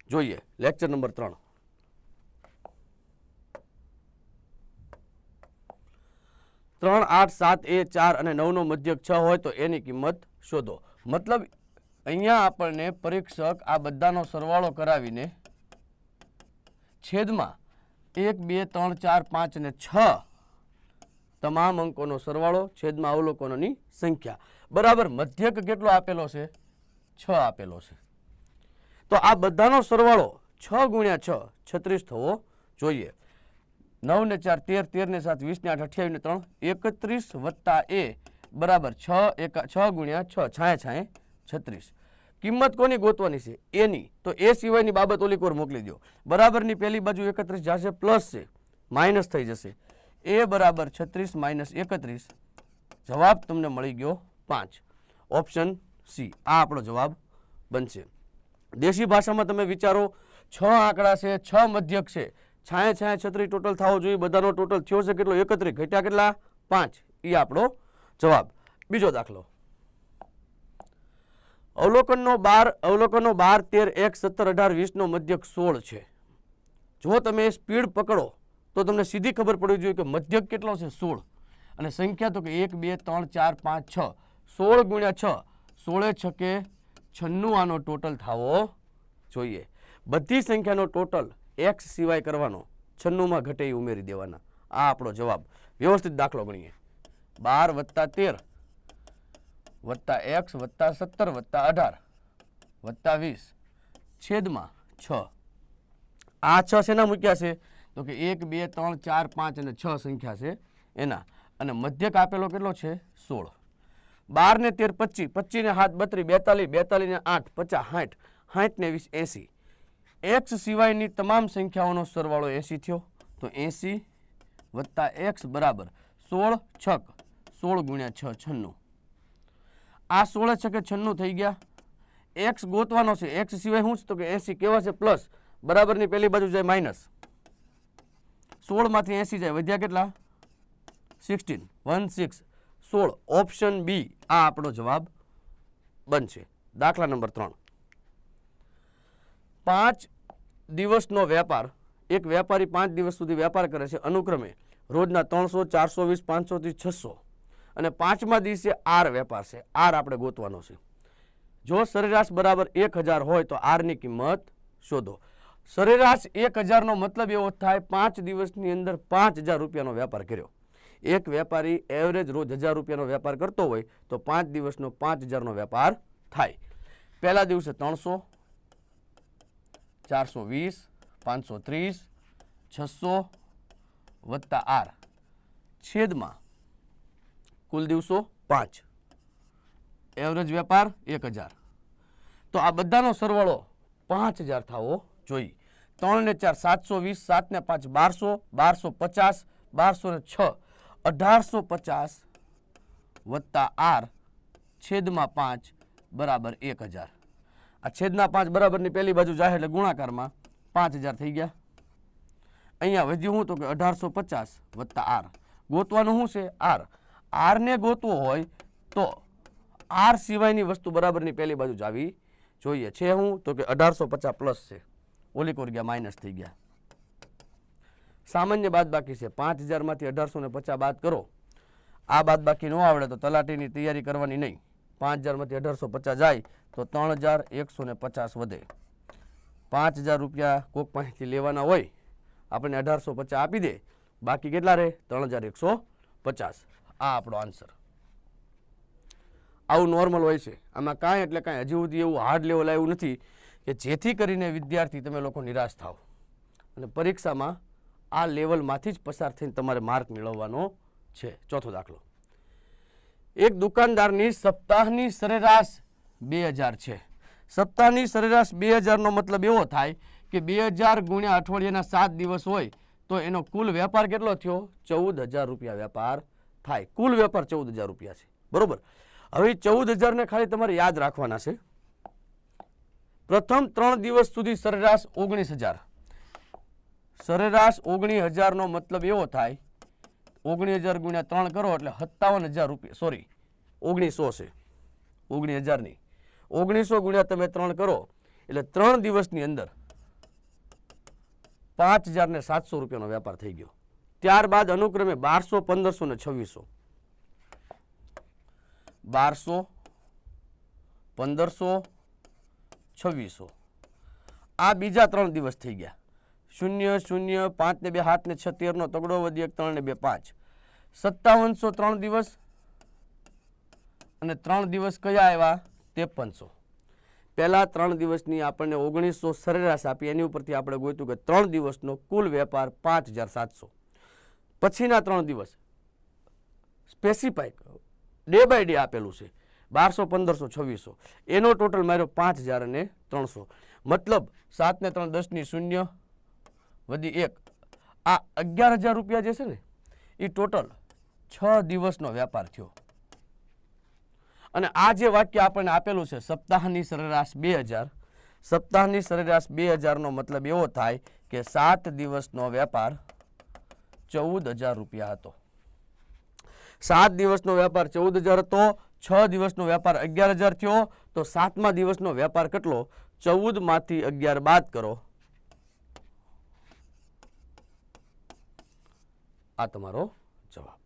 જોઈએ lecture number 3 3, 8, 7 એ 4 અને 9 નો મધ્યક 6 હોય તો એની કિંમત શોધો. મતલબ અહીંયા આપણને પરીક્ષક આ બધાનો સરવાળો કરાવીને છેદમાં 1, 2, 3, 4, 5 અને 6 તમામ અંકોનો સરવાળો છેદમાં અવલોકનોની સંખ્યા બરાબર મધ્યક કેટલો આપેલો છે 6 આપેલો છે. તો આ બધાનો સરવાળો 6 ગુણ્યા 6 36 થવો જોઈએ. 9 ને 4 13, 13 ને 7 20 ને 8 28 ને 3 31 વત્તા એ બરાબર 6 ગુણ્યા 6 છાએ 36. કિંમત કોની ગોતવાની છે એની. તો એ સિવાયની બાબત ઓલી કોર મોકલી દો. બરાબરની પહેલી બાજુ 31 જશે પ્લસ છે માઇનસ થઈ જશે. એ બરાબર 36 માઇનસ 31 જવાબ તમને મળી ગયો 5. ઓપ્શન સી આ આપણો જવાબ બનશે. દેશી ભાષામાં તમે વિચારો 6 આંકડા છે 6 મધ્યક છે છાએ 36 ટોટલ થવો જોઈએ. બધાનો ટોટલ થયો છે કેટલો 31 ઘટ્યા કેટલા 5 એ આપણો જવાબ. બીજો દાખલો અવલોકનો 12 13 1 17 18 20 નો મધ્યક 16 છે. જો તમે સ્પીડ પકડો તો તમને સીધી ખબર પડવી જોઈએ કે મધ્યક કેટલો છે 16 અને સંખ્યા તો કે 1 2 3 4 5 6 16 ગુણ્યા 6 16 છકે 96 આનો ટોટલ થવો જોઈએ. બધી સંખ્યાનો ટોટલ x સિવાય કરવાનો 96 માં ઘટે ઉમેરી દેવાના. આ આપણો જવાબ. વ્યવસ્થિત દાખલો ગણીએ 12 વત્તા 13 વત્તા x વત્તા 17 વત્તા 18 વત્તા 20 છેદમાં 6. આ 6 શેના મૂક્યા છે તો કે 1 2 3 4 5 અને 6 સંખ્યા છે એના અને મધ્યક આપેલો કેટલો છે 16. 12 ને 13 25 25 ને 7 32 42 ને 8 50 60 60 ને 20 80. x સિવાયની તમામ સંખ્યાઓનો સરવાળો 80 થયો. તો 80 વત્તા x બરાબર 16 છક 16 ગુણ્યા 6 96. આ 16 છકે 96 થઈ ગયા. x ગોતવાનો છે. x સિવાય શું છે તો કે 80 કેવા છે પ્લસ બરાબરની પહેલી બાજુ જાય માઇનસ 16 માંથી 80 જાય વધ્યા કેટલા 16 16 16. ઓપ્શન બી આ આપણો જવાબ બનશે. દાખલા નંબર 3 5 દિવસનો વેપાર. એક વેપારી 5 દિવસ સુધી વેપાર કરે છે અનુક્રમે રોજના 300 420 500 થી 600 અને 5મા દિવસે આર વેપાર છે. આર આપણે ગોતવાનો છે. જો સરેરાશ બરાબર 1000 હોય તો આર ની કિંમત શોધો. સરેરાશ 1000 નો મતલબ એવો થાય 5 દિવસની અંદર 5000 રૂપિયાનો વેપાર કર્યો. એક વેપારી એવરેજ રોજ 1000 રૂપિયાનો વેપાર કરતો હોય તો 5 દિવસનો 5000 નો વેપાર થાય. પહેલા દિવસે 300 420 530 600 વત્તા આર છેદમાં કુલ દિવસો 5 એવરેજ વેપાર 1000. તો આ બધાનો સરવાળો 5000 થવો જોઈએ. 3 ને 4 720 7 ને 5 1200 1250 1200 ને 6 1850 વત્તા આર છેદમાં 5 બરાબર 1000. આ છેદના 5 બરાબરની પહેલી બાજુ જાય એટલે ગુણાકારમાં 5000 થઈ ગયા. અહીંયા વધ્યું શું તો કે 1850 વત્તા આર. ગોતવાનું શું છે આર. આર ને ગોતવો હોય તો આર સિવાયની વસ્તુ બરાબરની પહેલી બાજુ જાવી જોઈએ. છે શું તો કે 1850 પ્લસ છે ઓલી કોર ગયા માઇનસ થઈ ગયા. સામાન્ય બાદ બાકી છે 5000 માંથી 1850 બાદ કરો. આ બાદ બાકી ન આવડે તો તલાટીની તૈયારી કરવાની નહીં. 5000 માંથી 1850 જાય તો 3150 વધે. 5000 રૂપિયા કોક પાસેથી લેવાના હોય આપણને 1850 આપી દે બાકી કેટલા રહે 3150. આ આપણો આન્સર. આવું નોર્મલ હોય છે. આમાં કાંઈ એટલે કાંઈ હજી સુધી એવું હાર્ડ લેવલ આવ્યું નથી કે જેથી કરીને વિદ્યાર્થી તમે લોકો નિરાશ થાવ અને પરીક્ષામાં આ લેવલમાંથી જ પસાર થઈને તમારે માર્ક મેળવવાનો છે. ચોથો દાખલો. એક દુકાનદારની સપ્તાહની સરેરાશ 2000 છે. સપ્તાહની સરેરાશ 2000 નો મતલબ એવો થાય કે 2000 ગુણ્યા અઠવાડિયાના 7 દિવસ હોય તો એનો કુલ વેપાર કેટલો થયો 14000 રૂપિયા વેપાર થાય. કુલ વેપાર 14000 રૂપિયા છે બરોબર. હવે 14000 ને ખાલી તમારે યાદ રાખવાના છે. પ્રથમ 3 દિવસ સુધી સરેરાશ 19000. સરેરાશ 19000 નો મતલબ એવો થાય 19000 ગુણ્યા 3 કરો એટલે 57000 રૂપિયા સોરી 1900 છે 19000 ની 1900 ગુણ્યા તમે 3 કરો એટલે 3 દિવસની અંદર 5,700 રૂપિયાનો વેપાર થઈ ગયો. ત્યારબાદ અનુક્રમે 1200, 1500 ને 2600. 1200, 1500, 2600 આ બીજા 3 દિવસ થઈ ગયા. 0, 0, 5 ને 2 7 ને 6 13 નો તગડો વધી 1 3 ને 2 5 5700 3 દિવસ અને 3 દિવસ કયા આવ્યા 5300. પહેલા 3 દિવસની આપણને 1900 સરેરાશ આપી, એની ઉપરથી આપણે ગોત્યું કે 3 દિવસનો કુલ વેપાર 5700. પછીના 3 દિવસ સ્પેસિફાઈ ડે બાય ડે આપેલું છે 1200, 1500, 2600 એનો ટોટલ માર્યો 5300. મતલબ 7 ને 3 10 ની 0 વધી 1 આ 11,000 રૂપિયા જે છે ને એ ટોટલ 6 દિવસનો વેપાર થયો. અને આ જે વાક્ય આપણને આપેલું છે સપ્તાહની સરેરાશ 2000, સપ્તાહની સરેરાશ 2000 નો મતલબ એવો થાય કે 7 દિવસનો વેપાર 14,000 રૂપિયા હતો. 7 દિવસનો વેપાર 14,000 હતો, 6 દિવસનો વેપાર 11,000 થયો, તો 7મા દિવસનો વેપાર કેટલો 14 માંથી 11 બાદ કરો, આ તમારો જવાબ.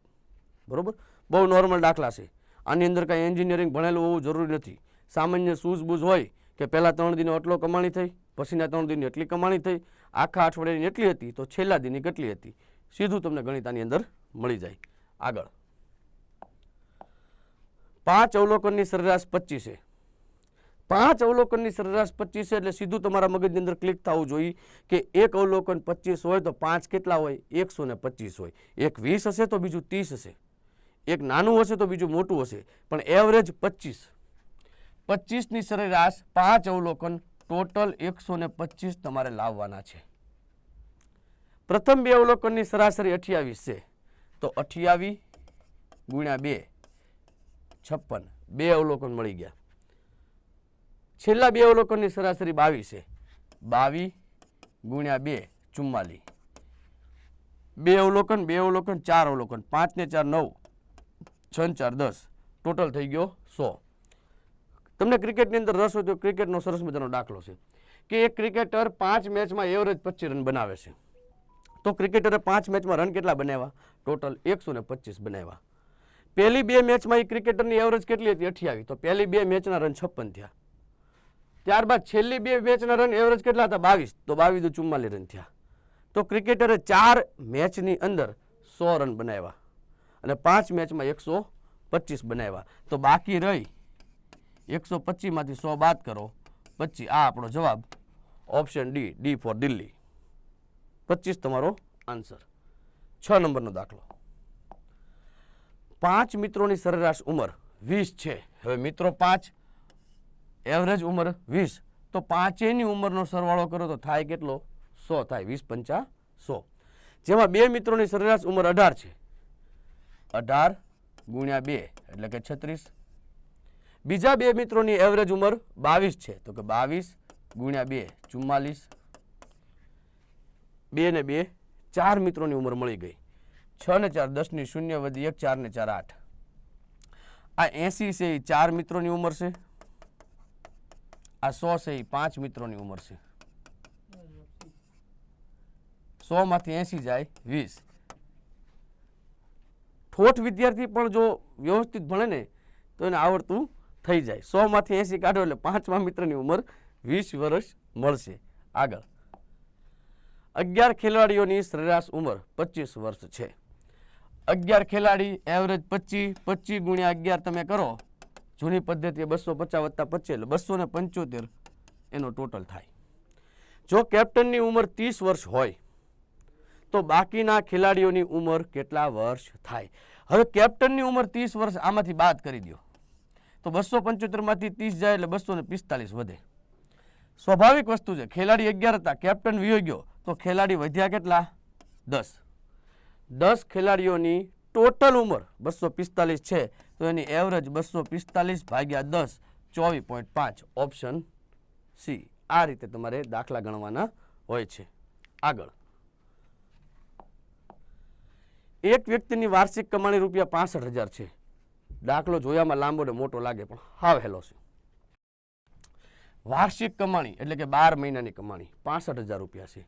બરોબર, બહુ નોર્મલ દાખલા છે. આની અંદર કાંઈ એન્જિનિયરિંગ ભણેલું હોવું જરૂરી નથી. સામાન્ય સૂઝબૂઝ હોય કે પહેલા 3 દિનો એટલો કમાણી થઈ, પછીના 3 દિનની એટલી કમાણી થઈ, આખા અઠવાડિયાની એટલી હતી, તો છેલ્લા દિનની કેટલી હતી, સીધું તમને ગણિત આની અંદર મળી જાય. આગળ 5 અવલોકનની સરેરાશ 25 છે. 5 અવલોકનની સરેરાશ 25 છે એટલે સીધું તમારા મગજની અંદર ક્લિક થવું જોઈએ કે એક અવલોકન 25 હોય તો 5 કેટલા હોય 125 હોય. એક 20 હશે તો બીજું 30 હશે, એક નાનું હશે તો બીજું મોટું હશે, પણ એવરેજ 25. 25ની સરેરાશ 5 અવલોકન ટોટલ 125 તમારે લાવવાના છે. પ્રથમ 2 અવલોકનની સરાસરી 28 છે તો 28 ગુણ્યા 2 56, 2 અવલોકન મળી ગયા. છેલ્લા 2 અવલોકનની સરાસરી 22 છે, 22 ગુણ્યા 2 44, 2 અવલોકન 2 અવલોકન 4 અવલોકન, 5 ને 4 9, 6 ને 4 10, ટોટલ થઈ ગયો 100. તમને ક્રિકેટની અંદર રસ હોય તો ક્રિકેટનો સરસ મજાનો દાખલો છે કે એક ક્રિકેટર 5 મેચમાં એવરેજ 25 રન બનાવે છે, તો ક્રિકેટરે 5 મેચમાં રન કેટલા બનાવ્યા ટોટલ 125 બનાવ્યા. પહેલી 2 મેચમાં એ ક્રિકેટરની એવરેજ કેટલી હતી 28, તો પહેલી 2 મેચના રન 56 થયા. ત્યારબાદ છેલ્લી 2 મેચના રન એવરેજ કેટલા હતા 22, તો 22 દુ 44 રન થયા. તો ક્રિકેટરે 4 મેચની અંદર 100 રન બનાવ્યા અને 5 મેચમાં 125 બનાવ્યા, તો બાકી રહી 125 માંથી 100 બાદ કરો 25. આ આપણો જવાબ option D, D for Delhi. 25 તમારો આન્સર. 6 નંબરનો દાખલો. 5 મિત્રોની સરેરાશ ઉંમર 20 છે. હવે મિત્રો 5, એવરેજ ઉંમર 20, તો 5ની ઉંમરનો સરવાળો કરો તો થાય કેટલો 100 થાય, 20 પંચા 100. જેમાં 2 મિત્રોની સરેરાશ ઉંમર 18 છે, 18 ગુણ્યા 2 એટલે કે 36. બીજા 2 મિત્રોની એવરેજ ઉંમર 22 છે, તો કે 22 ગુણ્યા 2 44, 2 ને 2 4 મિત્રોની ઉંમર મળી ગઈ. 6 ને 4 10 ની 0 વધી 1, 4 ને 4 8. આ 80 છે એ 4 મિત્રોની ઉંમર છે, આ 100 છે એ 5 મિત્રોની ઉંમર છે. 100 માંથી 80 જાય 20. ઠોઠ વિદ્યાર્થી પણ જો વ્યવસ્થિત ભણે ને તો એને આવડતું થઈ જાય. 100 માંથી 80 કાઢો એટલે 5મા મિત્રની ઉંમર 20 વર્ષ મળશે. આગળ 11 ખેલાડીઓની સરેરાશ ઉંમર 25 વર્ષ છે. 11 ખેલાડી એવરેજ 25, 25 ગુણ્યા 11 તમે કરો, જૂની પદ્ધતિ 250 વત્તા 25 એટલે 275 એનો ટોટલ થાય. જો કેપ્ટનની ઉંમર 30 વર્ષ હોય તો બાકીના ખેલાડીઓની ઉંમર કેટલા વર્ષ થાય? હવે કેપ્ટનની ઉંમર 30 વર્ષ આમાંથી બાદ કરી દો તો 275 માંથી 30 જાય એટલે 245 વધે. સ્વાભાવિક વસ્તુ છે, ખેલાડી 11 હતા, કેપ્ટન વયો ગયો તો ખેલાડી વધ્યા કેટલા 10. 10 ખેલાડીઓની ટોટલ ઉંમર 245 છે, તો એની એવરેજ 245 ભાગ્યા 10 24.5, ઓપ્શન સી. આ રીતે તમારે દાખલા ગણવાના હોય છે. આગળ એક વ્યક્તિની વાર્ષિક કમાણી રૂપિયા 65,000 છે. દાખલો જોયામાં લાંબો ને મોટો લાગે પણ હાવ હેલો છે. વાર્ષિક કમાણી એટલે કે 12 મહિનાની કમાણી 65,000 રૂપિયા છે.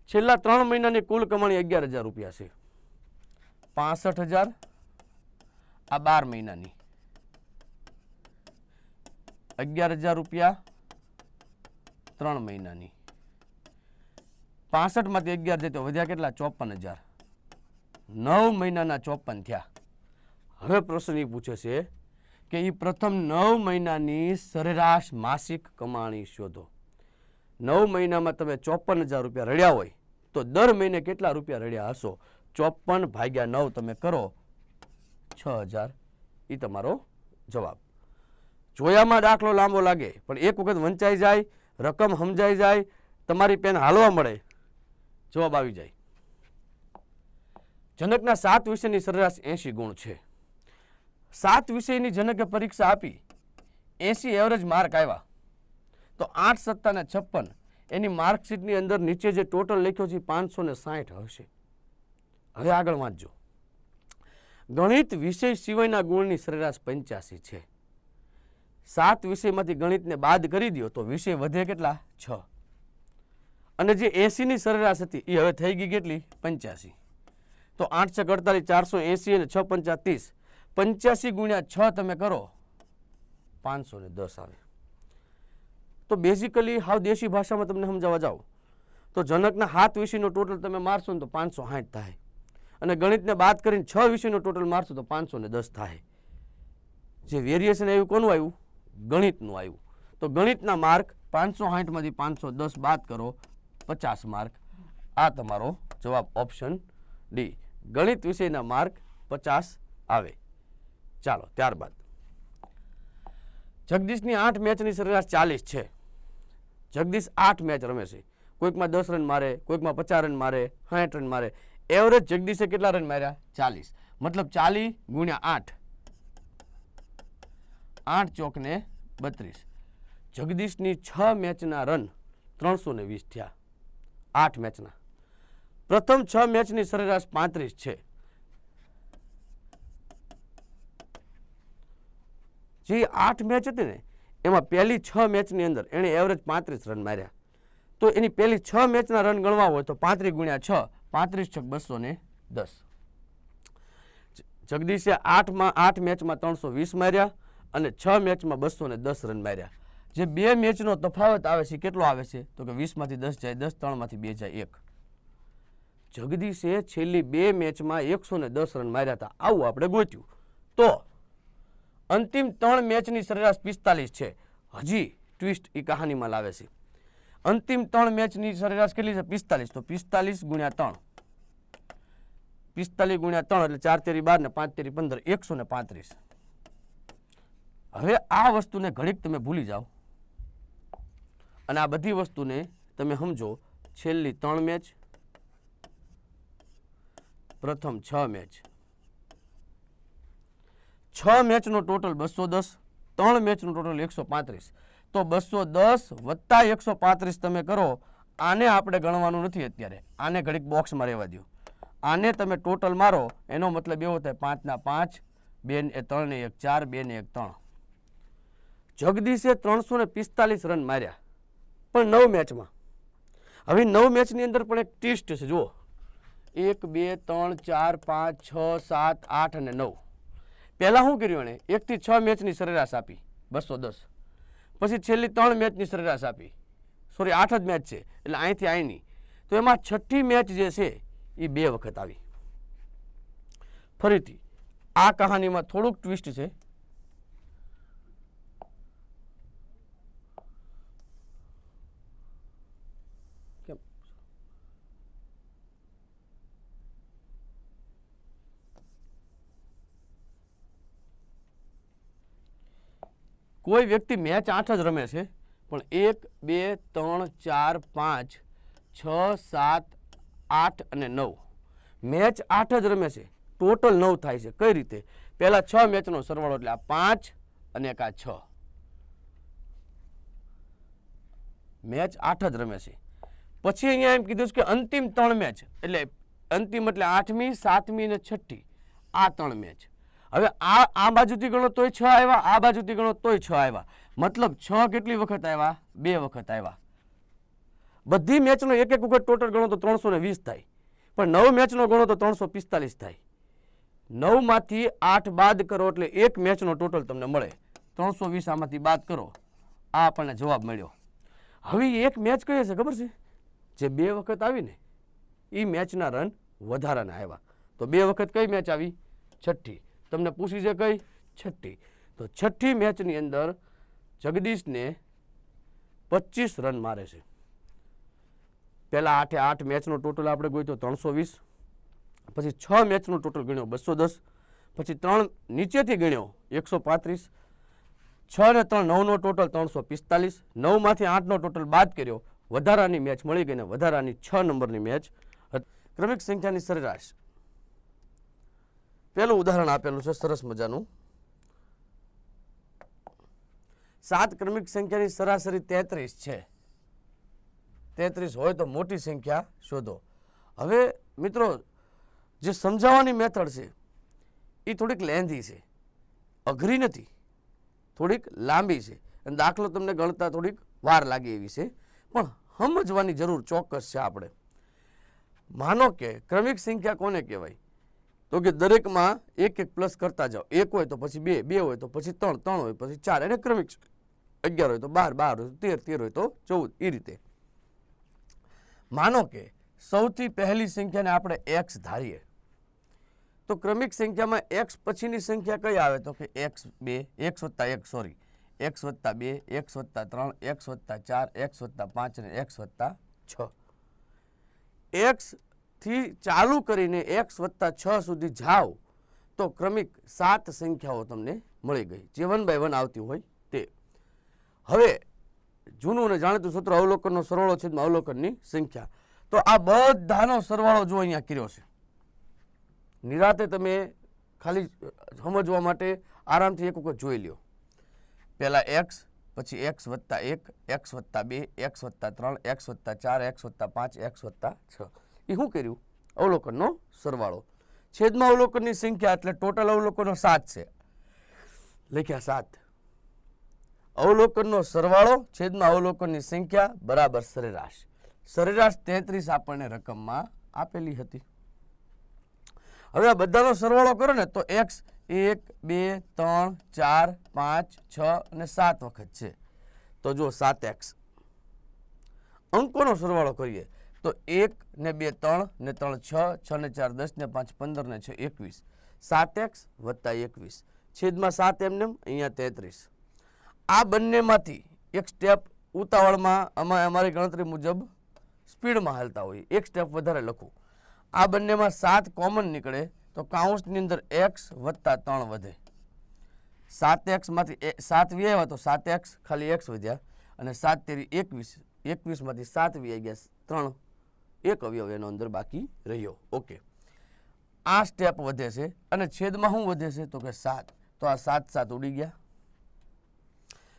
છેલ્લા 3 મહિનાની કુલ કમાણી 11,000 રૂપિયા છે. 65,000 આ 12 મહિનાની 11,000 રૂપિયા 3 મહિનાની 65 માંથી 11 જાય તો વધ્યા કેટલા 54,000 9 મહિનાના 54 થયા. હવે પ્રશ્ન એ પૂછે છે કે એ પ્રથમ 9 મહિનાની સરેરાશ માસિક કમાણી શોધો. 9 મહિનામાં તમે 54,000 રૂપિયા રડ્યા હોય તો દર મહિને કેટલા રૂપિયા રડ્યા હશો? 54 ભાગ્યા 9 તમે કરો 6,000. એ તમારો જવાબ. જોયામાં દાખલો લાંબો લાગે પણ એક વખત વંચાઈ જાય, રકમ સમજાઈ જાય, તમારી પેન હાલવા મળે, જવાબ આવી જાય. જનકના 7 વિષયની સરેરાશ 80 ગુણ છે. 7 વિષયની જનકે પરીક્ષા આપી, 80 એવરેજ માર્ક આવ્યા તો 8 સત્તા ને 56 એની માર્કશીટની અંદર નીચે જે ટોટલ લખ્યો છે 560 હશે. હવે આગળ વાંચજો. ગણિત વિષય સિવાયના ગુણની સરેરાશ 85 છે. 7 વિષયમાંથી ગણિતને બાદ કરી દો તો વિષય વધે કેટલા? 6. અને જે 80 ની સરેરાશ હતી એ હવે થઈ ગઈ કેટલી? 85. તો 8 × 48 480 અને 6 × 5 30. 85 ગુણ્યા 6 તમે કરો 510 આવે. તો બેઝિકલી હાવ દેશી ભાષામાં તમને સમજાવવા જાઓ તો જનકના 7 વિષયનો ટોટલ તમે મારશો ને તો 560 થાય અને ગણિતને બાદ કરીને 6 વિષયનો ટોટલ મારશો તો 510 થાય. જે વેરિએશન આવ્યું કોનું આવ્યું? ગણિતનું આવ્યું. તો ગણિતના માર્ક 560 માંથી 510 બાદ કરો 50 માર્ક. આ તમારો જવાબ ઓપ્શન ડી. ગણિત વિષયના માર્ક 50 આવે. ચાલો ત્યારબાદ જગદીશની 8 મેચની સરેરાશ 40 છે. જગદીશ 8 મેચ રમે છે. કોઈકમાં 10 રન મારે, કોઈકમાં 50 રન મારે, 60 રન મારે. એવરેજ જગદીશે કેટલા રન માર્યા? 40. મતલબ 40 ગુણ્યા 8 8 ચોક ને 32. જગદીશની 6 મેચના રન 320 થયા. 8 મેચના. પ્રથમ 6 મેચની સરેરાશ 35 છે. જે 8 મેચ હતી ને એમાં પહેલી 6 મેચની અંદર એણે એવરેજ 35 રન માર્યા. તો એની પહેલી 6 મેચના રન ગણવા હોય તો 35 ગુણ્યા 6 35 છક 210. જગદીશે 8 મેચમાં 320 માર્યા અને 6 મેચમાં 210 રન માર્યા. જે 2 મેચનો તફાવત આવે છે કેટલો આવે છે? તો કે 20 માંથી 10 જાય 10, 3 માંથી 2 જાય 1. જગદીશે છેલ્લી 2 મેચમાં 110 રન માર્યા હતા. આવું આપણે ગોત્યું. તો અંતિમ 3 મેચની સરેરાશ 45 છે. હજી ટ્વિસ્ટ એ કહાનીમાં લાવે છે. અંતિમ 3 મેચની સરેરાશ કેટલી છે? 45. તો 45 ગુણ્યા 3 45 ગુણ્યા 3 એટલે 4 તેરી 12 ને 5 તેરી 15 135. હવે આ વસ્તુને ઘડીક તમે ભૂલી જાઓ અને આ બધી વસ્તુને તમે સમજો. છેલ્લી 3 મેચ, પ્રથમ 6 મેચ, 6 મેચનો ટોટલ 210, 3 મેચનો ટોટલ 135. તો 210 વત્તા 135 તમે કરો. આને આપણે ગણવાનું નથી અત્યારે. આને ઘડીક બોક્સમાં રહેવા દો. આને તમે ટોટલ મારો એનો મતલબ એવો થાય 5 ના 5, 2 ને 3 ને 1 4, 2 ને 1 3. જગદીશે 345 રન માર્યા પણ 9 મેચમાં. હવે 9 મેચની અંદર પણ એક ટ્વિસ્ટ છે. જુઓ 1 2 3 4 5 6 7 8 અને 9. પહેલા શું કર્યું એણે? 1 થી 6 મેચની સરેરાશ આપી 210. પછી છેલ્લી 3 મેચની સરેરાશ આપી. સોરી 8 જ મેચ છે એટલે અહીંથી અહીંની. તો એમાં 6ઠ્ઠી મેચ જે છે એ 2 વખત આવી. ફરીથી આ કહાનીમાં થોડુંક ટ્વિસ્ટ છે. કોઈ વ્યક્તિ મેચ 8 જ રમે છે પણ 1 2 3 4 5 6 7 8 અને 9 મેચ 8 જ રમે છે. ટોટલ 9 થાય છે. કઈ રીતે? પહેલા 6 મેચનો સરવાળો એટલે આ 5 અને એક આ 6. મેચ 8 જ રમે છે. પછી અહીંયા એમ કીધું છે કે અંતિમ 3 મેચ એટલે અંતિમ એટલે 8મી 7મી અને 6ઠ્ઠી આ 3 મેચ. હવે આ બાજુથી ગણો તોય 6 આવ્યા, આ બાજુથી ગણો તોય 6 આવ્યા. મતલબ 6 કેટલી વખત આવ્યા? 2 વખત આવ્યા. બધી મેચનો એક એક વખત ટોટલ ગણો તો 320 થાય, પણ 9 મેચનો ગણો તો 345 થાય. 9માંથી 8 બાદ કરો એટલે એક મેચનો ટોટલ તમને મળે. 320 આમાંથી બાદ કરો, આ આપણને જવાબ મળ્યો. હવે એક મેચ કઈ હશે ખબર છે? જે 2 વખત આવી ને એ મેચના રન વધારાના આવ્યા. તો 2 વખત કઈ મેચ આવી? છઠ્ઠી. તમને પૂછી છે કઈ? છઠ્ઠી. તો છઠ્ઠી મેચની અંદર જગદીશને 25 રન મારે છે. પહેલા 8 મેચનો ટોટલ આપણે ગોઈતો 320, પછી 6 મેચનો ટોટલ ગણ્યો 210, પછી 3 નીચેથી ગણ્યો 135, 6 ને 3 9નો ટોટલ 345, 9માંથી 8નો ટોટલ બાદ કર્યો, વધારાની મેચ મળી ગઈ ને વધારાની 6 નંબરની મેચ. ક્રમિક સંખ્યાની સરેરાશ પહેલું ઉદાહરણ આપેલું છે સરસ મજાનું. 7 ક્રમિક સંખ્યાની સરાસરી 33 છે. 33 હોય તો મોટી સંખ્યા શોધો. હવે મિત્રો જે સમજાવવાની મેથડ છે એ થોડીક લેન્ધી છે, અઘરી નથી, થોડીક લાંબી છે અને દાખલો તમને ગણતા થોડીક વાર લાગે એવી છે, પણ સમજવાની જરૂર ચોક્કસ છે. આપણે માનો કે ક્રમિક સંખ્યા કોને કહેવાય? તો કે દરેકમાં એક એક પ્લસ કરતા જાઓ. 1 હોય તો પછી 2, 2 હોય તો પછી 3, 3 હોય પછી 4, એને ક્રમિક. 11 હોય તો 12, 12 હોય તો 13, 13 હોય તો 14, એ રીતે. માનો કે સૌથી પહેલી સંખ્યાને આપણે x ધારીએ તો ક્રમિક સંખ્યામાં x પછીની સંખ્યા કઈ આવે? તો કે x2, x વત્તા 1, સોરી, x વત્તા 2, x વત્તા 3, x વત્તા 4, x વત્તા 5 અને x વત્તા 6. x થી ચાલુ કરીને x વત્તા 6 સુધી જાઓ તો ક્રમિક 7 સંખ્યાઓ તમને મળી ગઈ, જે 1 બાય 1 આવતી હોય તે. હવે જૂનું અને જાણીતું સૂત્ર અવલોકનનો સરવાળો છેદમાં અવલોકનની સંખ્યા. તો આ બધાનો સરવાળો જો અહીંયા કર્યો છે. નિરાતે તમે ખાલી સમજવા માટે આરામથી એક વખત જોઈ લ્યો. પહેલા x, પછી x વત્તા 1, x વત્તા 2, x વત્તા 3, x વત્તા 4, x વત્તા 5, x વત્તા 6. એ શું કર્યું? અવલોકનનો સરવાળો છેદમાં અવલોકનની સંખ્યા, એટલે ટોટલ અવલોકનો 7 છે, લખ્યા 7. અવલોકનનો સરવાળો છેદમાં અવલોકનની સંખ્યા બરાબર સરેરાશ. સરેરાશ 33 આપણને રકમમાં આપેલી હતી. હવે આ બધાનો સરવાળો કરો ને તો x 1, 2, 3, 4, 5, 6 અને 7 વખત છે. તો જો 7x. અંકોનો સરવાળો કરીએ તો 1 ને 2 3 ને 3 6, 6 ને 4 10 ને 5 15 ને 6 21. 7x વત્તા 21 છેદમાં 7 એમને અહીંયા 33. આ બંનેમાંથી એક સ્ટેપ ઉતાવળમાં અમારી ગણતરી મુજબ સ્પીડમાં હાલતા હોય, એક સ્ટેપ વધારે લખું. આ બંનેમાં 7 કોમન નીકળે તો કાઉન્સની અંદર x વત્તા 3 વધે. 7x માંથી 7 વ્યાવ્યા તો 7x ખાલી x વધ્યા અને 7 તેરી 21, 21 માંથી 7 વ્યાઈ ગયા, 3 એક અવયવ એનો અંદર બાકી રહ્યો. ઓકે, આ સ્ટેપ વધે છે અને છેદમાં શું વધે છે? તો કે 7. તો આ 7 7 ઉડી ગયા,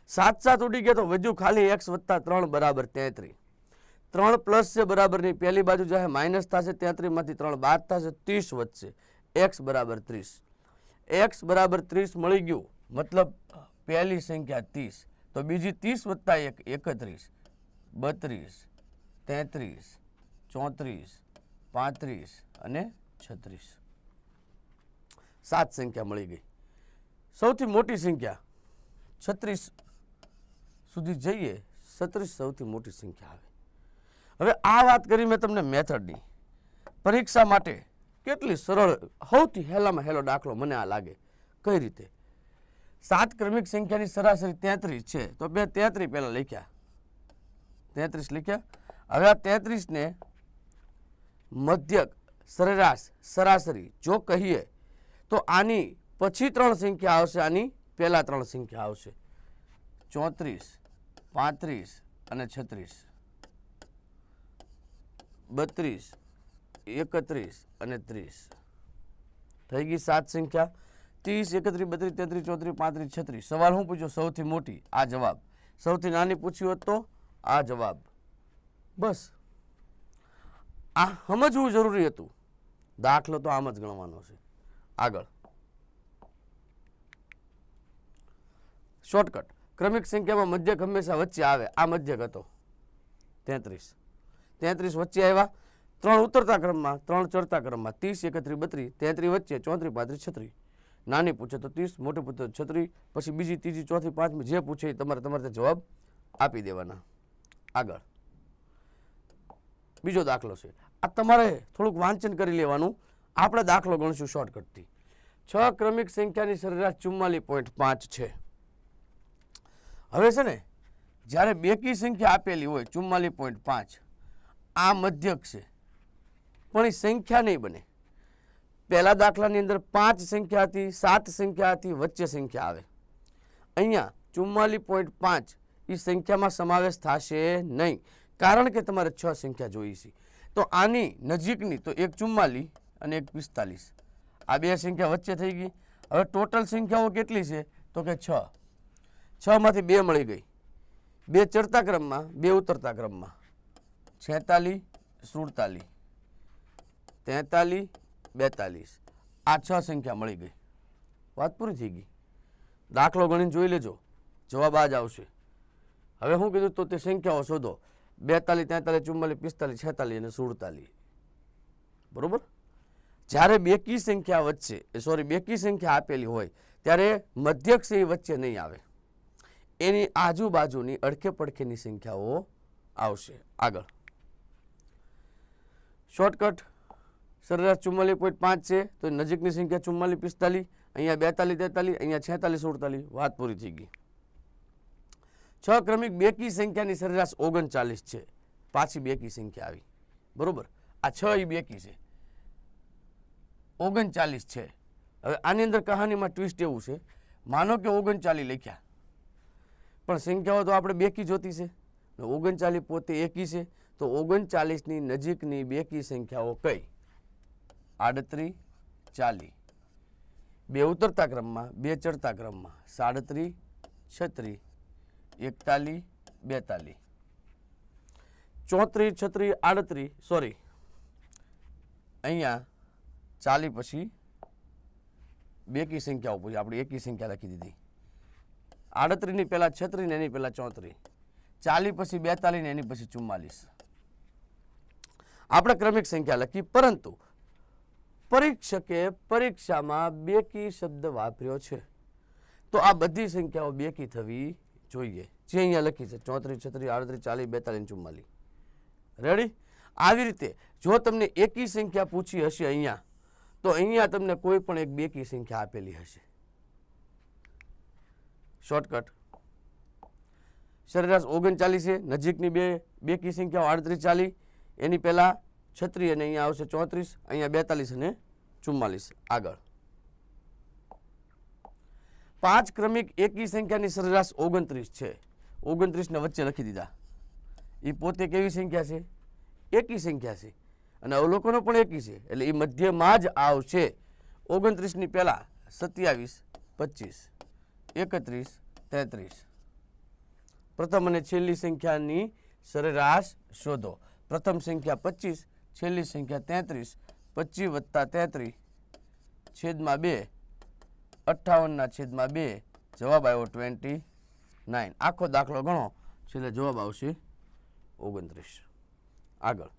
7 7 ઉડી ગયા તો વધ્યું ખાલી x વત્તા 3 બરાબર 33. 3 પ્લસ છે બરાબરની પહેલી બાજુ જાય માઇનસ થશે, 33 માંથી 3 બાદ થશે, 30 વધશે, x બરાબર 30. x બરાબર 30 મળી ગયું, મતલબ પહેલી સંખ્યા 30, તો બીજી 30 વત્તા 1 31, 32, 33, 34, 35 અને 36. 7 સંખ્યા મળી ગઈ. સૌથી મોટી સંખ્યા 36 સુધી જઈએ, 36 સૌથી મોટી સંખ્યા આવે. હવે આ વાત કરી મેં તમને મેથડની. પરીક્ષા માટે કેટલી સરળ, સૌથી હેલામાં હેલો દાખલો મને આ લાગે. કઈ રીતે? 7 ક્રમિક સંખ્યાની સરાસરી 33 છે, તો બે 33 પહેલા લખ્યા, 33 લખ્યા. હવે આ 33 ને મધ્યક, સરેરાશ, સરાસરી જો કહીએ તો આની પછી 3 સંખ્યા આવશે, આની પહેલા 3 સંખ્યા આવશે, 34, 35 અને 36, 32, 31 અને 30. થઈ ગઈ 7 સંખ્યા. 30, 31, 32, 33, 34, 35, 36. સવાલ શું પૂછ્યો? સૌથી મોટી, આ જવાબ. સૌથી નાની પૂછ્યું હોત તો આ જવાબ. બસ આ સમજવું જરૂરી હતું. દાખલો તો આમ જ ગણવાનો છે. આગળ શોર્ટકટ. ક્રમિક સંખ્યામાં મધ્યક હંમેશા વચ્ચે આવે. આ મધ્યક હતો 33. 33 વચ્ચે આવ્યા, 3 ઉતરતા ક્રમમાં, 3 ચડતા ક્રમમાં, 30, 31, 32, 33 વચ્ચે, 34, 35, 36. નાની પૂછે તો 30, મોટી પૂછે તો 36, પછી બીજી, ત્રીજી, ચોથી, પાંચમી જે પૂછે એ તમારે જવાબ આપી દેવાના. આગળ બીજો દાખલો છે. આ તમારે થોડુંક વાંચન કરી લેવાનું. આપણે દાખલો ગણશું શોર્ટકટથી. 6 ક્રમિક સંખ્યાની સરેરાશ 44.5 છે. હવે છે ને, જ્યારે બેકી સંખ્યા આપેલી હોય 44.5, આ મધ્યક છે પણ એ સંખ્યા નહીં બને. પહેલા દાખલાની અંદર 5 સંખ્યા હતી, 7 સંખ્યા હતી, વચ્ચે સંખ્યા આવે. અહીંયા 44.5 એ સંખ્યામાં સમાવેશ થશે નહીં, કારણ કે તમારે 6 સંખ્યા જોઈ છે. તો આની નજીકની તો એક 44 અને એક 45, આ બે સંખ્યા વચ્ચે થઈ ગઈ. હવે ટોટલ સંખ્યાઓ કેટલી છે તો કે 6. 6 માંથી 2 મળી ગઈ, 2 ચડતા ક્રમમાં, 2 ઉતરતા ક્રમમાં, 46, 47, 43, 42, આ 6 સંખ્યા મળી ગઈ. વાત પૂરી થઈ ગઈ. દાખલો ગણીને જોઈ લેજો, જવાબ આ જ આવશે. હવે શું કીધું તો તે સંખ્યાઓ શોધો, 42, 43, 44, 45, 46 અને 47. બરોબર. જ્યારે બેકી સંખ્યા વચ્ચે બેકી સંખ્યા આપેલી હોય ત્યારે મધ્યક છે એ વચ્ચે નહીં આવે, એની આજુબાજુની અડખે પડખેની સંખ્યાઓ આવશે. આગળ શોર્ટકટ. સરેરાશ 44.5 છે તો નજીકની સંખ્યા 44, 45, અહીંયા 42, 43, અહીંયા 46, 47. વાત પૂરી થઈ ગઈ. 6 ક્રમિક બેકી સંખ્યાની સરેરાશ 39 છે. પાછી બેકી સંખ્યા આવી. બરોબર. આ 6 એ બેકી છે, 39 છે. હવે આની અંદર કહાનીમાં ટ્વિસ્ટ એવું છે, માનો કે 39 લખ્યા પણ સંખ્યાઓ તો આપણે બેકી જોતી છે, 39 પોતે એકી છે. તો 39ની નજીકની બેકી સંખ્યાઓ કઈ? 38, 40, 2 ઉતરતા ક્રમમાં, 2 ચડતા ક્રમમાં, 37, 36, 41, 42, 34, 36, 38. સોરી, અહીંયા 40 પછી બેકી સંખ્યાઓ પૂછી, આપણે એકી સંખ્યા લખી દીધી. 38 ની પહેલા 36 ને એની પહેલા 34, 40 પછી 42 ને એની પછી 44. આપણે ક્રમિક સંખ્યા લખી, પરંતુ પરીક્ષકે પરીક્ષામાં બેકી શબ્દ વાપર્યો છે, તો આ બધી સંખ્યાઓ બેકી થવી જોઈએ, જે અહીંયા લખી છે 34, 36, 38, 40, 42, 44. રેડી? આવી રીતે જો તમને એકી સંખ્યા પૂછી હશે અહીંયા, તો અહીંયા તમને કોઈ પણ એક બેકી સંખ્યા આપેલી હશે. શોર્ટકટ. સરેરાશ 39 છે, નજીકની બે બેકી સંખ્યાઓ 38, 40, એની પહેલા 36 અને અહીંયા આવશે 34, અહીંયા 42 અને 44. આગળ 5 ક્રમિક એકી સંખ્યાની સરેરાશ 29 છે. 29 ને વચ્ચે લખી દીધા. એ પોતે કેવી સંખ્યા છે? એકી સંખ્યા છે, અને અવલોકનો પણ એકી છે, એટલે એ મધ્યમાં જ આવશે. 29 ની પહેલા 27, 25, 31, 33. પ્રથમ અને છેલ્લી સંખ્યાની સરેરાશ શોધો. પ્રથમ સંખ્યા 25, છેલ્લી સંખ્યા 33, 25 વત્તા 33 છેદમાં 2, 58/2. જવાબ આવ્યો 29. આખો દાખલો ગણો, છેલ્લે જવાબ આવશે 29. આગળ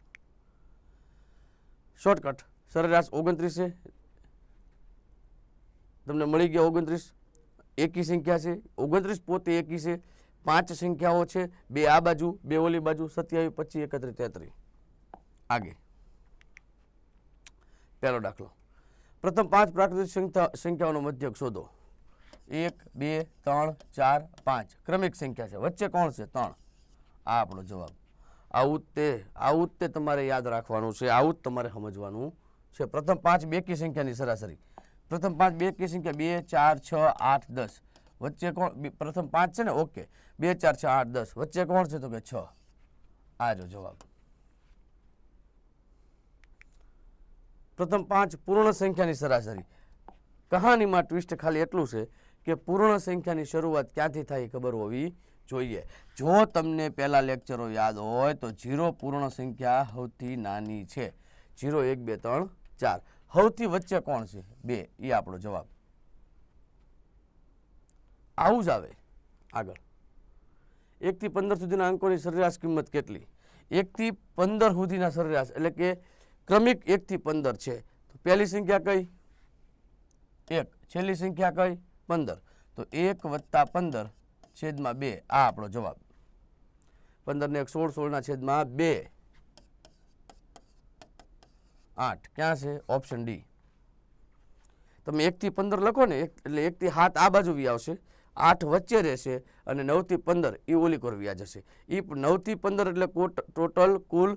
શોર્ટકટ. સરેરાશ 29 છે, તમને મળી ગયા 29. એકી સંખ્યા છે, 29 પોતે એકી છે. 5 સંખ્યાઓ છે, 2 આ બાજુ, 2 ઓલી બાજુ, 27, 25, 31, 33. આગે પહેલો દાખલો. પ્રથમ 5 પ્રાકૃતિક સંખ્યાઓનો મધ્યક શોધો. 1, 2, 3, 4, 5 ક્રમિક સંખ્યા છે, વચ્ચે કોણ છે? 3. આ આપણો જવાબ. આવું જ તે તમારે યાદ રાખવાનું છે, આવું જ તમારે સમજવાનું છે. પ્રથમ 5 બેકી સંખ્યાની સરાસરી. પ્રથમ 5 બેકી સંખ્યા 2, 4, 6, 8, 10. વચ્ચે કોણ? પ્રથમ 5 છે ને, ઓકે. 2, 4, 6, 8, 10. વચ્ચે કોણ છે? તો કે 6. આ જો જવાબ. પ્રથમ 5 પૂર્ણ સંખ્યાની સરાસરી. કહાનીમાં ટ્વિસ્ટ ખાલી એટલું છે કે પૂર્ણ સંખ્યાની શરૂઆત ક્યાંથી થાય ખબર હોવી જોઈએ. જો તમને પહેલા લેક્ચરો યાદ હોય તો 0 પૂર્ણ સંખ્યા સૌથી નાની છે. 0, 1, 2, 3, 4. સૌથી વચ્ચે કોણ છે? 2. એ આપણો જવાબ. આવું જ આવે. આગળ 1 થી 15 સુધીના અંકોની સરેરાશ કિંમત કેટલી? 1 થી 15 સુધીના સરેરાશ એટલે કે ક્રમિક 1 થી 15 છે તો પહેલી સંખ્યા કઈ 1, છેલ્લી સંખ્યા કઈ 15, તો 1 વત્તા 15 છેદમાં 2 આ આપણો જવાબ. 15 ને 1 16, 16 ના છેદમાં 2 8 ક્યાં છે? Option D. તમે 1 થી 15 લખો ને એટલે 1 થી 7 આ બાજુ વી આવશે, 8 વચ્ચે રહેશે અને 9 થી 15 એ ઓલી કોર વ્યા જશે. એ 9 થી 15 એટલે ટોટલ કુલ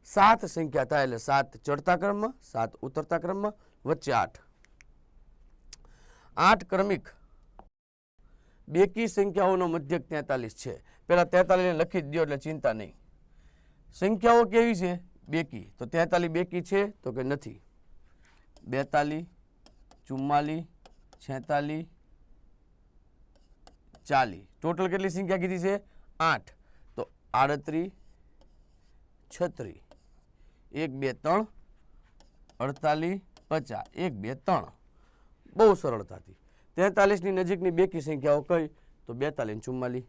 7 સંખ્યા થાય એટલે 7 ચડતા ક્રમમાં, 7 ઉતરતા ક્રમમાં, વચ્ચે 8. 8 ક્રમિક બેકી સંખ્યાઓનો મધ્યક 43 છે. પેલા 43 ને લખી જ દો એટલે ચિંતા નહીં. સંખ્યાઓ કેવી છે? બેકી. તો 43 બેકી છે તો કે નથી. 42, 44, 46, 40 ટોટલ કેટલી સંખ્યા કીધી છે? 8. તો 38, 36, 1 2 3 48 50, 1 2 3. બહુ સરળતાથી 43 ની નજીકની બેકી સંખ્યાઓ કઈ? તો 42 44,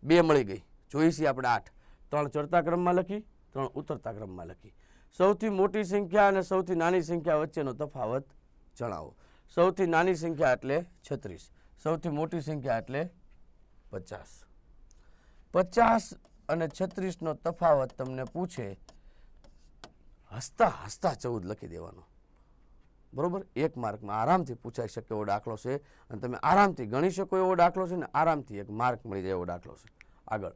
2 મળી ગઈ. જોઈ છીએ આપણે 8. 3 ચડતા ક્રમમાં લખી, 3 ઉતરતા ક્રમમાં લખી. સૌથી મોટી સંખ્યા અને સૌથી નાની સંખ્યા વચ્ચેનો તફાવત જણાવો. સૌથી નાની સંખ્યા એટલે 36, સૌથી મોટી સંખ્યા એટલે 50. 50 અને 36 નો તફાવત તમને પૂછે, હસતા હસતા 14 લખી દેવાનો. બરોબર, 1 માર્કમાં આરામથી પૂછાઈ શકે એવો દાખલો છે અને તમે આરામથી ગણી શકો એવો દાખલો છે ને આરામથી 1 માર્ક મળી જાય એવો દાખલો છે. આગળ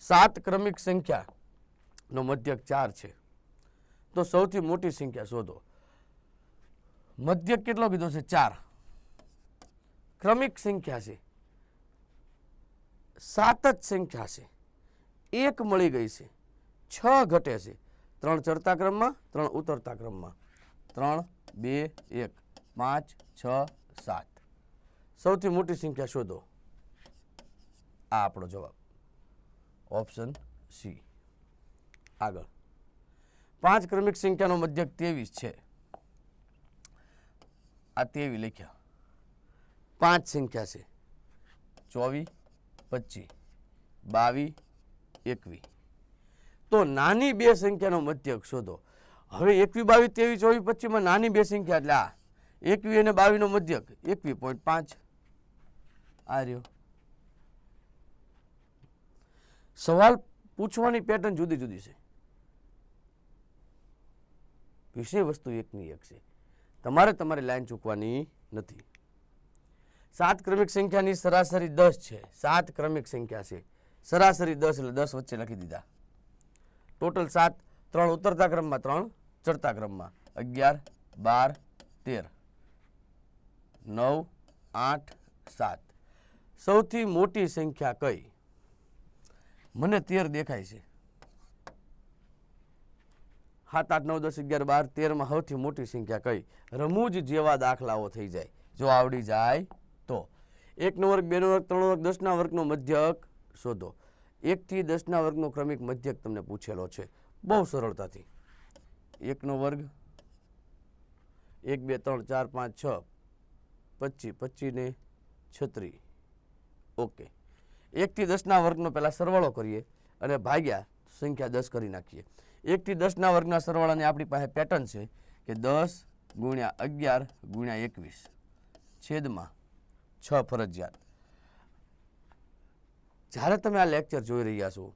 7 ક્રમિક સંખ્યા નો મધ્યક 4 છે તો સૌથી મોટી સંખ્યા શોધો. મધ્યક કેટલો કીધો છે? 4. ક્રમિક સંખ્યા છે, 7 જ સંખ્યા છે, 1 મળી ગઈ છે, 6 ઘટે છે, 3 ચડતા ક્રમમાં, 3 ઉતરતા ક્રમમાં, 3 2 1 5 6 7. સૌથી મોટી સંખ્યા શોધો. આ આપણો જવાબ, ઓપ્શન સી. આગળ 5 ક્રમિક સંખ્યાનો મધ્યક 23 છે. આ 23 લખ્યા. 5 સંખ્યા છે, 24 25 22 21. તો નાની 2 સંખ્યાનો મધ્યક શોધો. હવે 21 22 23 24 25 માં નાની 2 સંખ્યા એટલે આ 21 અને 22 નો મધ્યક 21.5. આ રહ્યો. સવાલ પૂછવાની પેટર્ન જુદી જુદી છે, વિષય વસ્તુ એકની એક છે. તમારે તમારી લાઈન ચૂકવાની નથી. 7 ક્રમિક સંખ્યાની સરાસરી 10 છે. 7 ક્રમિક સંખ્યા છે, સરાસરી 10 એટલે 10 વચ્ચે લખી દીધા. ટોટલ 7, 3 ઉતરતા ક્રમમાં, 3 ચડતા ક્રમમાં, 11 12 13 9 8 7. સૌથી મોટી સંખ્યા કઈ? મને 13 દેખાય છે. 7 8 9 10 11 12 13 માં સૌથી મોટી સંખ્યા કઈ? રમૂજ જેવા દાખલાઓ થઈ જાય જો આવડી જાય તો. 1 નો વર્ગ, 2 નો વર્ગ, 3 નો વર્ગ, 10 ના વર્ગનો મધ્યક શોધો. 1 થી 10 ના વર્ગનો ક્રમિક મધ્યક તમને પૂછેલો છે બહુ સરળતાથી. 1 નો વર્ગ 1 2 3 4 5 6 25 25 ને 36. ઓકે, 1 થી 10 ના વર્ગનો પહેલા સરવાળો કરીએ અને ભાગ્યા સંખ્યા 10 કરી નાખીએ. 1 થી 10 ના વર્ગના સરવાળાની આપણી પાસે પેટર્ન છે કે 10 ગુણ્યા 11 ગુણ્યા 21 છેદમાં 6 ફરજિયાત. જ્યારે તમે આ લેક્ચર જોઈ રહ્યા છો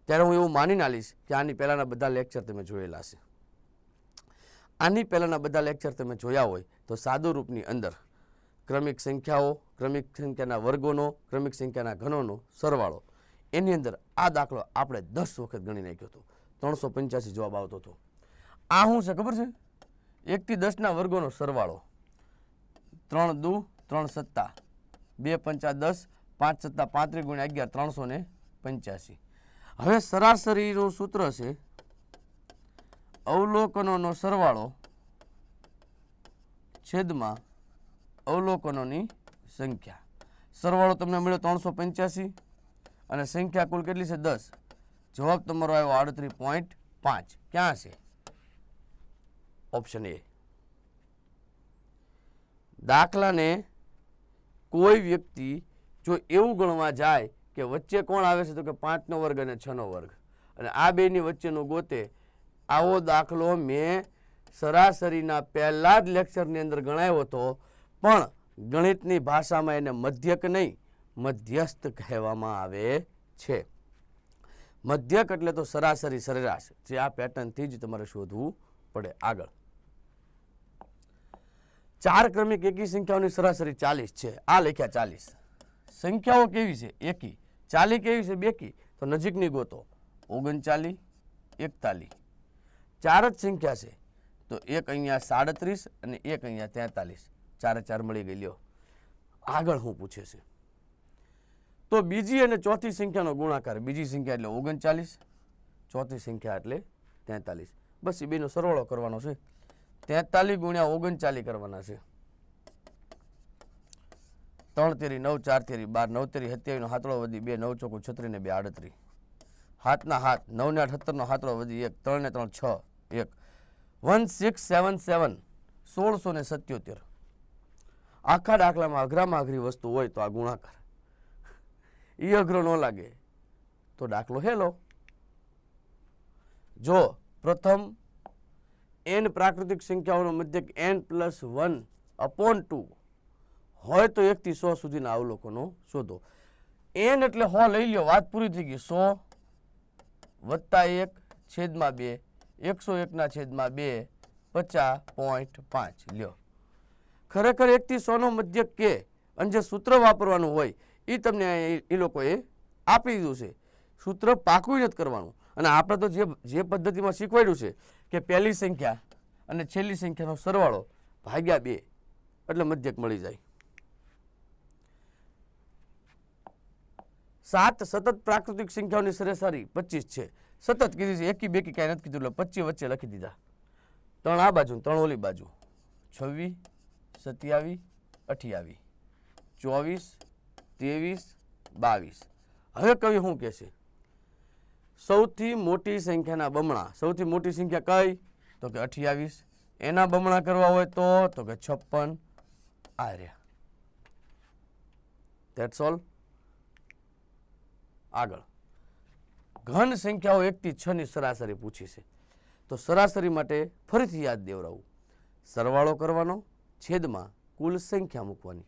ત્યારે હું એવું માની નાલીશ કે આની પહેલાના બધા લેક્ચર તમે જોયેલા છે. આની પહેલાના બધા લેક્ચર તમે જોયા હોય તો સાદુ રૂપની અંદર ક્રમિક સંખ્યાઓ, ક્રમિક સંખ્યાના વર્ગોનો, ક્રમિક સંખ્યાના ઘનોનો સરવાળો, એની અંદર આ દાખલો આપણે 10 વખત ગણી નાખ્યો હતો. 385 જવાબ આવતો હતો. આ શું છે ખબર છે? 1 થી 10 ના વર્ગોનો સરવાળો. 3 દુ 3 સત્તા 2 પંચા 10 5 સત્તા 35 ગુણ્યા 11 385. હવે સરાસરીનું સૂત્ર છે અવલોકનોનો સરવાળો છેદમાં અવલોકનોની સંખ્યા. સરવાળો તમને મળ્યો 385 અને સંખ્યા કુલ કેટલી છે? 10. જવાબ તમારો આવ્યો 38.5. ક્યાં છે? Option A. દાખલાને કોઈ વ્યક્તિ જો એવું ગણવા જાય કે વચ્ચે કોણ આવે છે તો કે 5 નો વર્ગ અને 6 નો વર્ગ, અને આ બેની વચ્ચેનું ગોતે. આવો દાખલો મેં સરાસરીના પહેલા જ લેક્ચરની અંદર ગણાવ્યો હતો, પણ ગણિતની ભાષામાં એને મધ્યક નહીં મધ્યસ્થ કહેવામાં આવે છે. મધ્યક એટલે તો સરાસરી સરેરાશ, જે આ પેટર્નથી જ તમારે શોધવું પડે. આગળ 4 ક્રમિક એકી સંખ્યાઓની સરાસરી 40 છે. આ લખ્યા 40. સંખ્યાઓ કેવી છે? એકી. 40 કેવી છે? બેકી. તો નજીકની ગોતો. 39, 41. 4 જ સંખ્યા છે, તો એક અહીંયા 37 અને એક અહીંયા 43. 4 4 મળી ગઈ. લ્યો આગળ શું પૂછે છે? તો બીજી અને ચોથી સંખ્યાનો ગુણાકાર. બીજી સંખ્યા એટલે 39, ચોથી સંખ્યા એટલે 43. બસ એ બેનો સરવાળો કરવાનો છે. 43 ગુણ્યા 39 કરવાના છે. 3 તેરી 9, 4 તેરી 12, 9 તેરી 27 નો હાથળો વધી 2, 9 ચોકું 36 ને 2 38. હાથના હાથ 9 ને 78 નો હાથળો વધી 1, 3 ને 3 6, 1 1677 1677. આખા દાખલામાં અઘરામાં અઘરી વસ્તુ હોય તો આ ગુણાકાર. એ અઘરો ન લાગે તો દાખલો હેલો. જો પ્રથમ n પ્રાકૃતિક સંખ્યાઓનો મધ્યક n+1/2 હોય તો 1 થી 100 સુધીના અવલોકનો શોધો. n એટલે 100 લઈ લ્યો, વાત પૂરી થઈ ગઈ. 100 + 1/2 101/2 50.5 લ્યો. ખરેખર 1 થી 100 નો મધ્યક કે અને જે સૂત્ર વાપરવાનું હોય એ તમને એ લોકોએ આપી દીધું છે. સૂત્ર પાકું નથી કરવાનું. અને આપણે તો જે પદ્ધતિમાં શીખવાડ્યું છે કે પહેલી સંખ્યા અને છેલ્લી સંખ્યાનો સરવાળો ભાગ્યા 2 એટલે મધ્યક મળી જાય. 7 સતત પ્રાકૃતિક સંખ્યાઓની સરેરાશ 25 છે. સતત કીધી છે, એકી બેકી કાંઈ નથી કીધું, એટલે 25 વચ્ચે લખી દીધા. 3 આ બાજુ 3 ઓલી બાજુ. 26, 27, 28, 24, 23, 22. હવે કવિ શું કહે છે? સૌથી મોટી સંખ્યાના બમણા. સૌથી મોટી સંખ્યા કઈ? તો કે 28. એના બમણા કરવા હોય તો કે 56. આ રહ્યા. That's all. આગળ ઘન સંખ્યાઓ 1 થી 6 ની સરાસરી પૂછી છે. તો સરાસરી માટે ફરીથી યાદ દેવરાવું. સરવાળો કરવાનો, છેદમાં કુલ સંખ્યા મૂકવાની.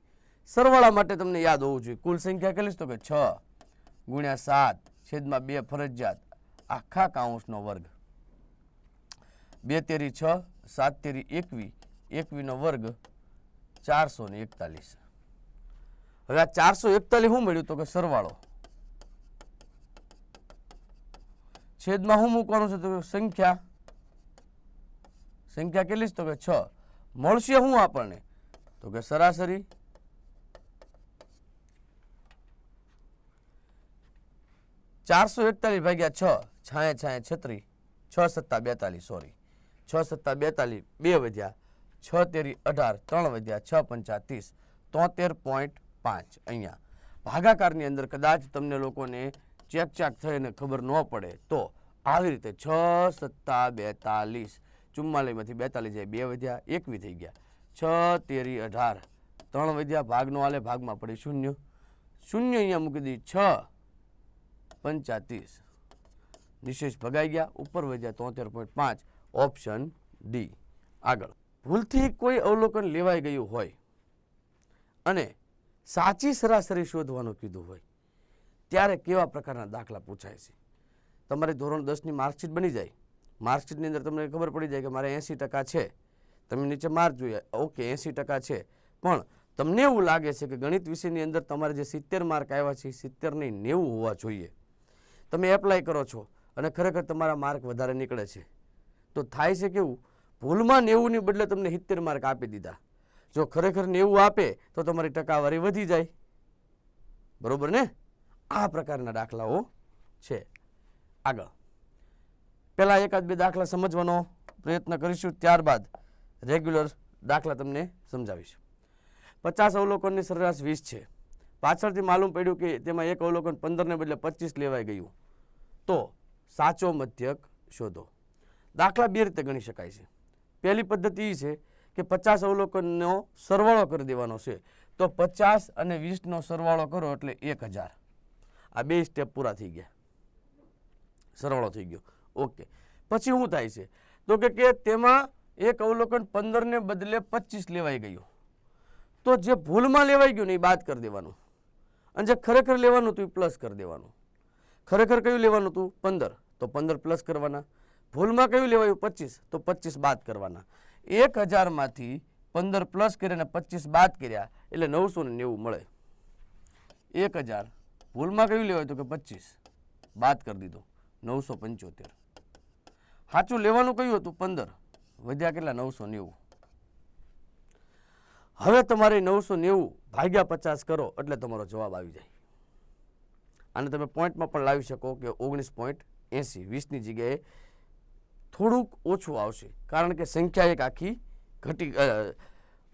સરવાળા માટે તમને યાદ હોવું જોઈએ. કુલ સંખ્યા કેટલી? તો કે 6 ગુણ્યા 7 છેદમાં 2 ફરજિયાત આખા કાઉન્સનો વર્ગ. 2 તેરી 6, 7 તેરી 21, 21 નો વર્ગ 441. હવે આ 441 શું મળ્યું? તો કે સરવાળો. છેદમાં શું મૂકવાનું છે? તો સંખ્યા. સંખ્યા કેટલી? તો કે 6. મળશે શું આપણને? તો કે સરાસરી. (441 / 6 × 36 6 × 7 = 42 સોરી 6 × 7 = 42 2 વધ્યા 6 તેરી 18 3 વધ્યા 6 × 5 = 30 73.5. અહીંયા ભાગાકારની અંદર કદાચ તમને લોકોને ચેક થઈને ખબર ન પડે તો આવી રીતે 6 × 7 = 42 44 માંથી 42 જાય 2 વધ્યા 21 થઈ ગયા 6 તેરી 18 3 વધ્યા ભાગનો આલે ભાગમાં પડી 0 0 અહીંયા મૂકી દી 6 35 નિશેષ ભગાઈ ગયા ઉપર વધ્યા 73.5 ઓપ્શન ડી. આગળ ભૂલથી કોઈ અવલોકન લેવાઈ ગયું હોય અને સાચી સરાસરી શોધવાનું કીધું હોય ત્યારે કેવા પ્રકારના દાખલા પૂછાય છે? તમારે ધોરણ 10ની માર્કશીટ બની જાય. માર્કશીટની અંદર તમને ખબર પડી જાય કે મારે 80% છે. તમે નીચે માર્ક જોઈએ, ઓકે 80% છે, પણ તમને એવું લાગે છે કે ગણિત વિષયની અંદર તમારે જે 70 માર્ક આવ્યા છે 70 નહીં 90 હોવા જોઈએ. તમે એપ્લાય કરો છો અને ખરેખર તમારા માર્ક વધારે નીકળે છે તો થાય છે કેવું? ભૂલમાં 90ની બદલે તમને 70 માર્ક આપી દીધા. જો ખરેખર 90 આપે તો તમારી ટકાવારી વધી જાય. બરોબર ને? આ પ્રકારના દાખલાઓ છે. આગળ પહેલા એકાદ બે દાખલા સમજવાનો પ્રયત્ન કરીશું, ત્યારબાદ રેગ્યુલર દાખલા તમને સમજાવીશું. 50 અવલોકનની સરેરાશ 20 છે. પાછળથી માલુમ પડ્યું કે તેમાં એક અવલોકન 15 ને બદલે 25 લેવાઈ ગયું તો સાચો મધ્યક શોધો. દાખલા બે રીતે ગણી શકાય છે. પહેલી પદ્ધતિ એ છે કે 50 અવલોકનનો સરવાળો કરી દેવાનો છે. તો 50 અને 20નો સરવાળો કરો એટલે 1000. આ બે સ્ટેપ પૂરા થઈ ગયા. સરવાળો થઈ ગયો. ઓકે, પછી શું થાય છે તો કે તેમાં એક અવલોકન 15 ને બદલે 25 લેવાઈ ગયું. તો જે ભૂલમાં લેવાઈ ગયું ને એ બાદ કરી દેવાનું, અને જે ખરેખર લેવાનું હતું એ પ્લસ કરી દેવાનું. ખરેખર કયું લેવાનું હતું? 15, તો 15 પ્લસ કરવાના. ભૂલમાં કયું લેવાયું? 25, તો 25 બાદ કરવાના. 1000 માંથી 15 પ્લસ કર્યા અને 25 બાદ કર્યા એટલે 990 મળે. 1000 ભૂલમાં કયું લેવાયું? તો કે 25 બાદ કરી દીધું, 975. સાચું લેવાનું કયું હતું? 15, વધ્યા કેટલા? 990. હવે તમારે 990 ભાગ્યા 50 કરો એટલે તમારો જવાબ આવી જાય. આને તમે પોઈન્ટમાં પણ લાવી શકો કે 19.80. 20ની જગ્યાએ થોડુંક ઓછું આવશે, કારણ કે સંખ્યા એક આખી ઘટી,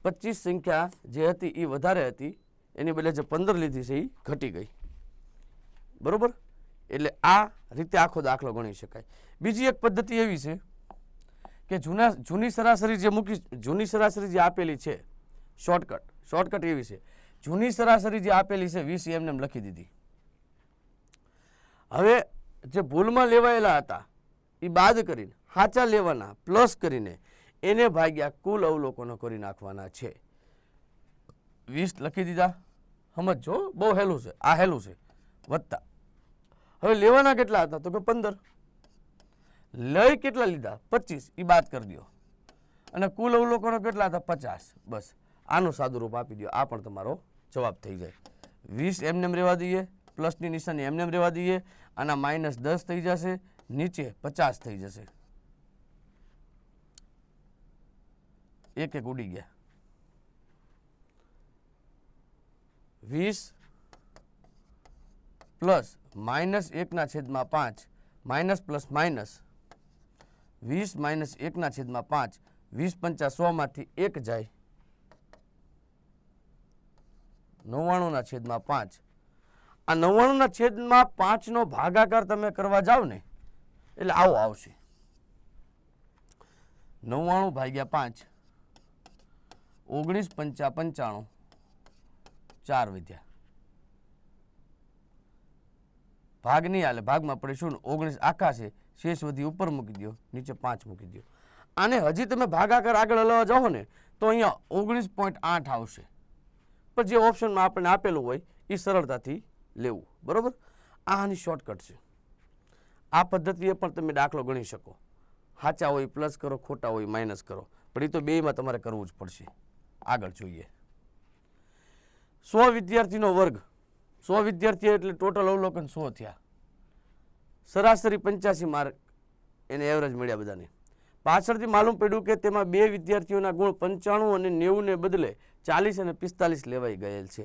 25 સંખ્યા જે હતી એ વધારે હતી, એની બદલે જે 15 લીધી છે એ ઘટી ગઈ. બરોબર? એટલે આ રીતે આખો દાખલો ગણી શકાય. બીજી એક પદ્ધતિ એવી છે કે જૂની સરાસરી જે આપેલી છે, શોર્ટકટ એવી છે, જૂની સરાસરી જે આપેલી છે 20 એમને લખી દીધી. હવે જે ભૂલમાં લેવાયેલા હતા એ બાદ કરીને સાચા લેવાના પ્લસ કરીને એને ભાગ્યા કુલ અવલોકનો કરી નાખવાના છે. 20 લખી દીધા. સમજો, બહુ હેલું છે, આ હેલું છે. વત્તા હવે લેવાના કેટલા હતા? તો કે 15. લઈ કેટલા લીધા? 25, એ બાદ કરી દો. અને કુલ અવલોકનો કેટલા હતા? 50. બસ આનું સાદું રૂપ આપી દો, આ પણ તમારો જવાબ થઈ જાય. 20 એમને રહેવા દઈએ, પ્લસની નિશાની એમને રહેવા દઈએ, આના -10 થઈ જશે, નીચે 50 થઈ જશે. એક ઉડી ગયા. 20 પ્લસ -1/5 માઇનસ પ્લસ માઇનસ 20 - 1/5 20 × 100 માંથી 1 જાય, 99/5. આ 99/5 નો ભાગાકાર તમે કરવા જાવ ને એટલે આવો આવશે. 99/5 19 × 5 = 95, 4 વધ્યા. ભાગ નહીં હાલે, ભાગમાં પડે શું? 19 આખા છે, શેષ વધી ઉપર મૂકી દો, નીચે 5 મૂકી દો. આને હજી તમે ભાગાકાર આગળ હલાવવા જાઓ ને તો અહીંયા 19.8 આવશે. પણ જે ઓપ્શનમાં આપણને આપેલું હોય એ સરળતાથી લેવું. બરોબર? આની શોર્ટકટ છે. આ પદ્ધતિએ પણ તમે દાખલો ગણી શકો. સાચા હોય પ્લસ કરો, ખોટા હોય માઇનસ કરો, પણ એ તો બેમાં તમારે કરવું જ પડશે. આગળ જોઈએ. 100 વિદ્યાર્થીનો વર્ગ. 100 વિદ્યાર્થી એટલે ટોટલ અવલોકન 100 થયા. સરાસરી 85 માર્ક એને એવરેજ મળ્યા બધાને. પાછળથી માલુમ પડ્યું કે તેમાં 2 વિદ્યાર્થીઓના ગુણ 95 અને 90 ને બદલે 40 અને 45 લેવાઈ ગયેલ છે.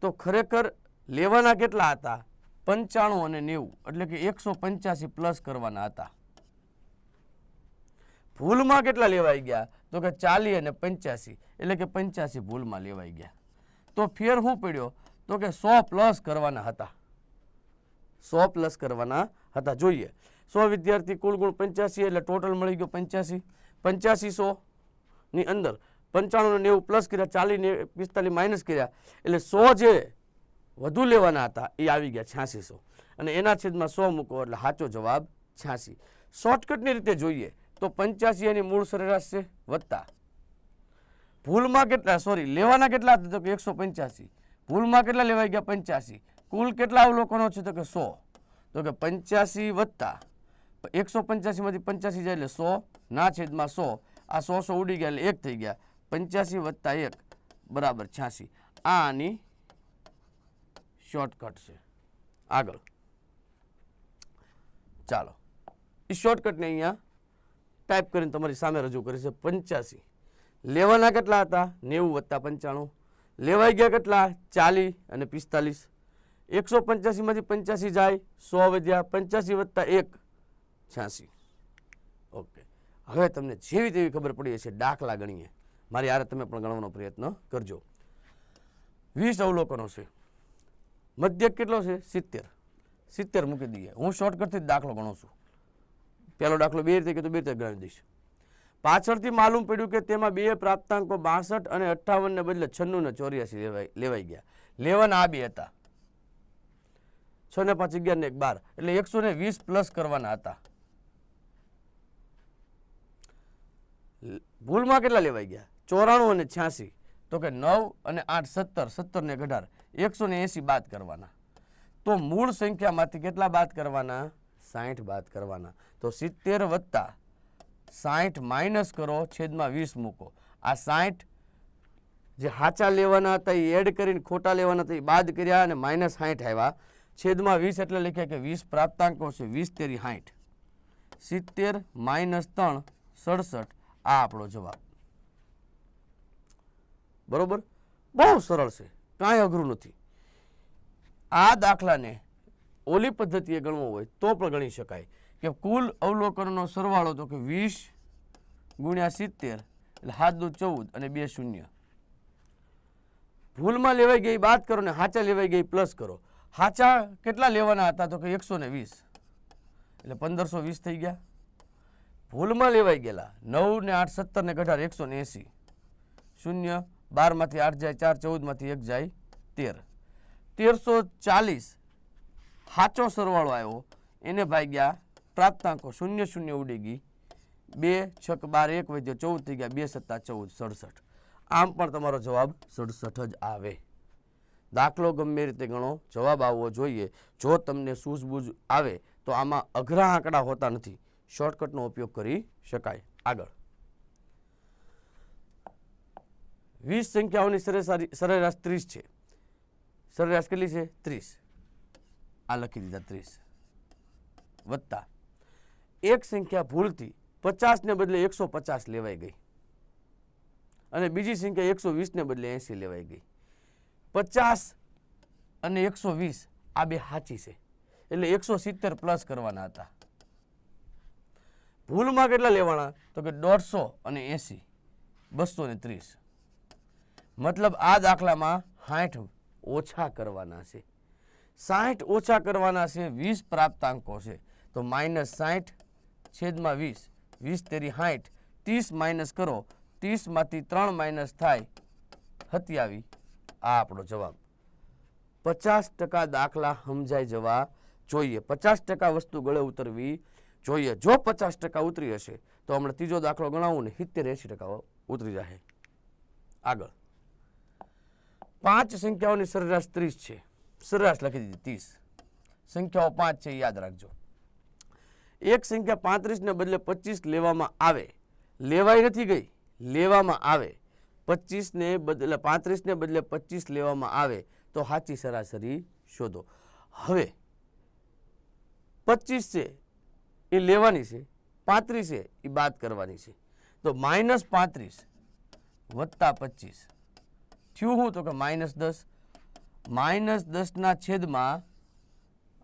તો ખરેખર લેવાના કેટલા હતા? 95 અને 90, એટલે કે 185 પ્લસ કરવાના હતા. ભૂલમાં કેટલા લેવાઈ ગયા? તો કે 40 અને 85, એટલે કે 85 ભૂલમાં લેવાઈ ગયા. તો ફેર શું પડ્યો? તો કે 100 પ્લસ કરવાના હતા. 100 પ્લસ કરવાના હતા. જોઈએ, 100 વિદ્યાર્થી, કુલ ગુણ 85, એટલે ટોટલ મળી ગયો 85. 85 100 ની અંદર 95 ને 90 પ્લસ કર્યા, 40 ને 45 માઇનસ કર્યા, એટલે 100 જે વધુ લેવાના હતા એ આવી ગયા 8600, અને એના છેદમાં 100 મૂકો એટલે સાચો જવાબ 86. શોર્ટકટની રીતે જોઈએ તો 85 એની મૂળ સરેરાશ છે, વત્તા ભૂલમાં કેટલા, લેવાના કેટલા હતા? તો કે 185. ભૂલમાં કેટલા લેવાઈ ગયા? 85. કુલ કેટલા અવલોકનો છે? તો કે 100. તો કે 85 વત્તા 185 માંથી 85 જાય એટલે 100 ના છેદમાં 100. આ 100 ઉડી ગયા એટલે 1 થઈ ગયા. 85 વત્તા 1 બરાબર 86. આ આની શોર્ટકટ છે. આગળ ચાલો, એ શોર્ટકટને અહીંયા ટાઈપ કરીને તમારી સામે રજૂ કરી છે. 85 લેવાના કેટલા હતા? 90 વત્તા 95. લેવાઈ ગયા કેટલા? 40 અને 45. 185 માંથી 85 જાય, 100 વધ્યા. 85 વત્તા 1 86. ઓકે, હવે તમને જેવી તેવી ખબર પડી હશે, દાખલા ગણીએ. મારી આરે તમે પણ ગણવાનો પ્રયત્ન કરજો. 20 અવલોકનો છે. મધ્યક કેટલો છે? 70. 70 મૂકી દઈએ. હું શોર્ટકટથી જ દાખલો ગણું છું. પહેલો દાખલો 2 રીતે કે તો 2 રીતે ગણી દઈશ. પાછળથી માલુમ પડ્યું કે તેમાં 2 પ્રાપ્તાંકો 62 અને 58 ને બદલે 96 ને 84 લેવાઈ ગયા. લેવાના આ 2 હતા. 6 ને 5 11 ને 1 12 એટલે 120 પ્લસ કરવાના હતા. ભૂલમાં કેટલા લેવાઈ ગયા? 94 અને 86. તો કે 9 અને 8 17, 17 ને 18 180 બાદ કરવાના. તો મૂળ સંખ્યામાંથી કેટલા બાદ કરવાના? 60 બાદ કરવાના. તો 70 વત્તા 60 માઇનસ કરો, છેદમાં 20 મૂકો. આ 60 જે હાચા લેવાના હતા એ એડ કરીને ખોટા લેવાના હતા એ બાદ કર્યા અને માઇનસ 60 આવ્યા. છેદમાં 20 એટલે લખ્યા કે 20 પ્રાપ્તાંકો છે. 20 તેરી 60. 70 માઇનસ 3 67. આ આપણો જવાબ. બરોબર, બહુ સરળ છે, કાંઈ અઘરું નથી. આ દાખલાને ઓલી પદ્ધતિએ ગણવો હોય તો પણ ગણી શકાય કે કુલ અવલોકનનો સરવાળો તો કે 20 ગુણ્યા 70 એટલે 7 દુ 14 અને 2 શૂન્ય. ભૂલમાં લેવાઈ ગઈ બાદ કરો ને હાચા લેવાઈ ગઈ પ્લસ કરો. હાચા કેટલા લેવાના હતા? તો કે 120 એટલે 1520 થઈ ગયા. ભૂલમાં લેવાઈ ગયેલા 9 ને 8 17 ને 18 180 શૂન્ય. 12 માંથી 8 જાય 4, 14 માંથી 1 જાય 13. 1340 સાચો સરવાળો આવ્યો, એને ભાગ્યા પ્રાપ્તાંકો 0 0 ઉડી ગઈ. 2 6 12 1 વધ્યો 14 થઈ ગયા. 2 7 14 67. આમ પણ તમારો જવાબ 67 જ આવે. દાખલો ગમે રીતે ગણો, જવાબ આવવો જોઈએ. જો તમને સૂઝબૂઝ આવે તો આમાં અઘરા આંકડા હોતા નથી, શોર્ટકટનો ઉપયોગ કરી શકાય. આગળ 20 સંખ્યાઓની સરેરાશ 30 છે. સરેરાશ કેટલી છે? 30. આ લખી દીધા 30 વત્તા એક સંખ્યા ભૂલથી 50 ને બદલે 150 લેવાઈ ગઈ અને બીજી સંખ્યા 120 ને બદલે 80 લેવાઈ ગઈ. 50 અને 120 આ બે સાચી છે એટલે 170 પ્લસ કરવાના હતા. ભૂલમાં કેટલા લેવાના? તો કે 150 અને 80 230. મતલબ આ દાખલામાં 60 ઓછા કરવાના છે. 60 ઓછા કરવાના છે. 20 પ્રાપ્તાંકો છે તો -60 છેદમાં 20. 20 તેરી 60. 30 માઇનસ કરો, 30 માંથી 3 માઇનસ થાય 27. આ આપણો જવાબ. 50% દાખલા સમજાઈ જવા જોઈએ. 50% વસ્તુ ગળે ઉતરવી જોઈએ. જો 50% ઉતરી હશે તો હમણાં ત્રીજો દાખલો ગણાવું ને 70-80% ઉતરી જશે. આગળ 5 સંખ્યાઓની સરેરાશ 30 છે. સરેરાશ લખી દીધી 30. સંખ્યાઓ 5 છે યાદ રાખજો. એક સંખ્યા 35 ને બદલે 25 લેવામાં આવે, લેવાઈ નથી ગઈ, લેવામાં આવે. 25 ને બદલે 35 ને બદલે 25 લેવામાં આવે તો સાચી સરાસરી શોધો. હવે 25 છે એ લેવાની છે, 35 છે એ બાદ કરવાની છે. તો -35 વત્તા 25 થયું શું? તો કે -10. -10 ના છેદમાં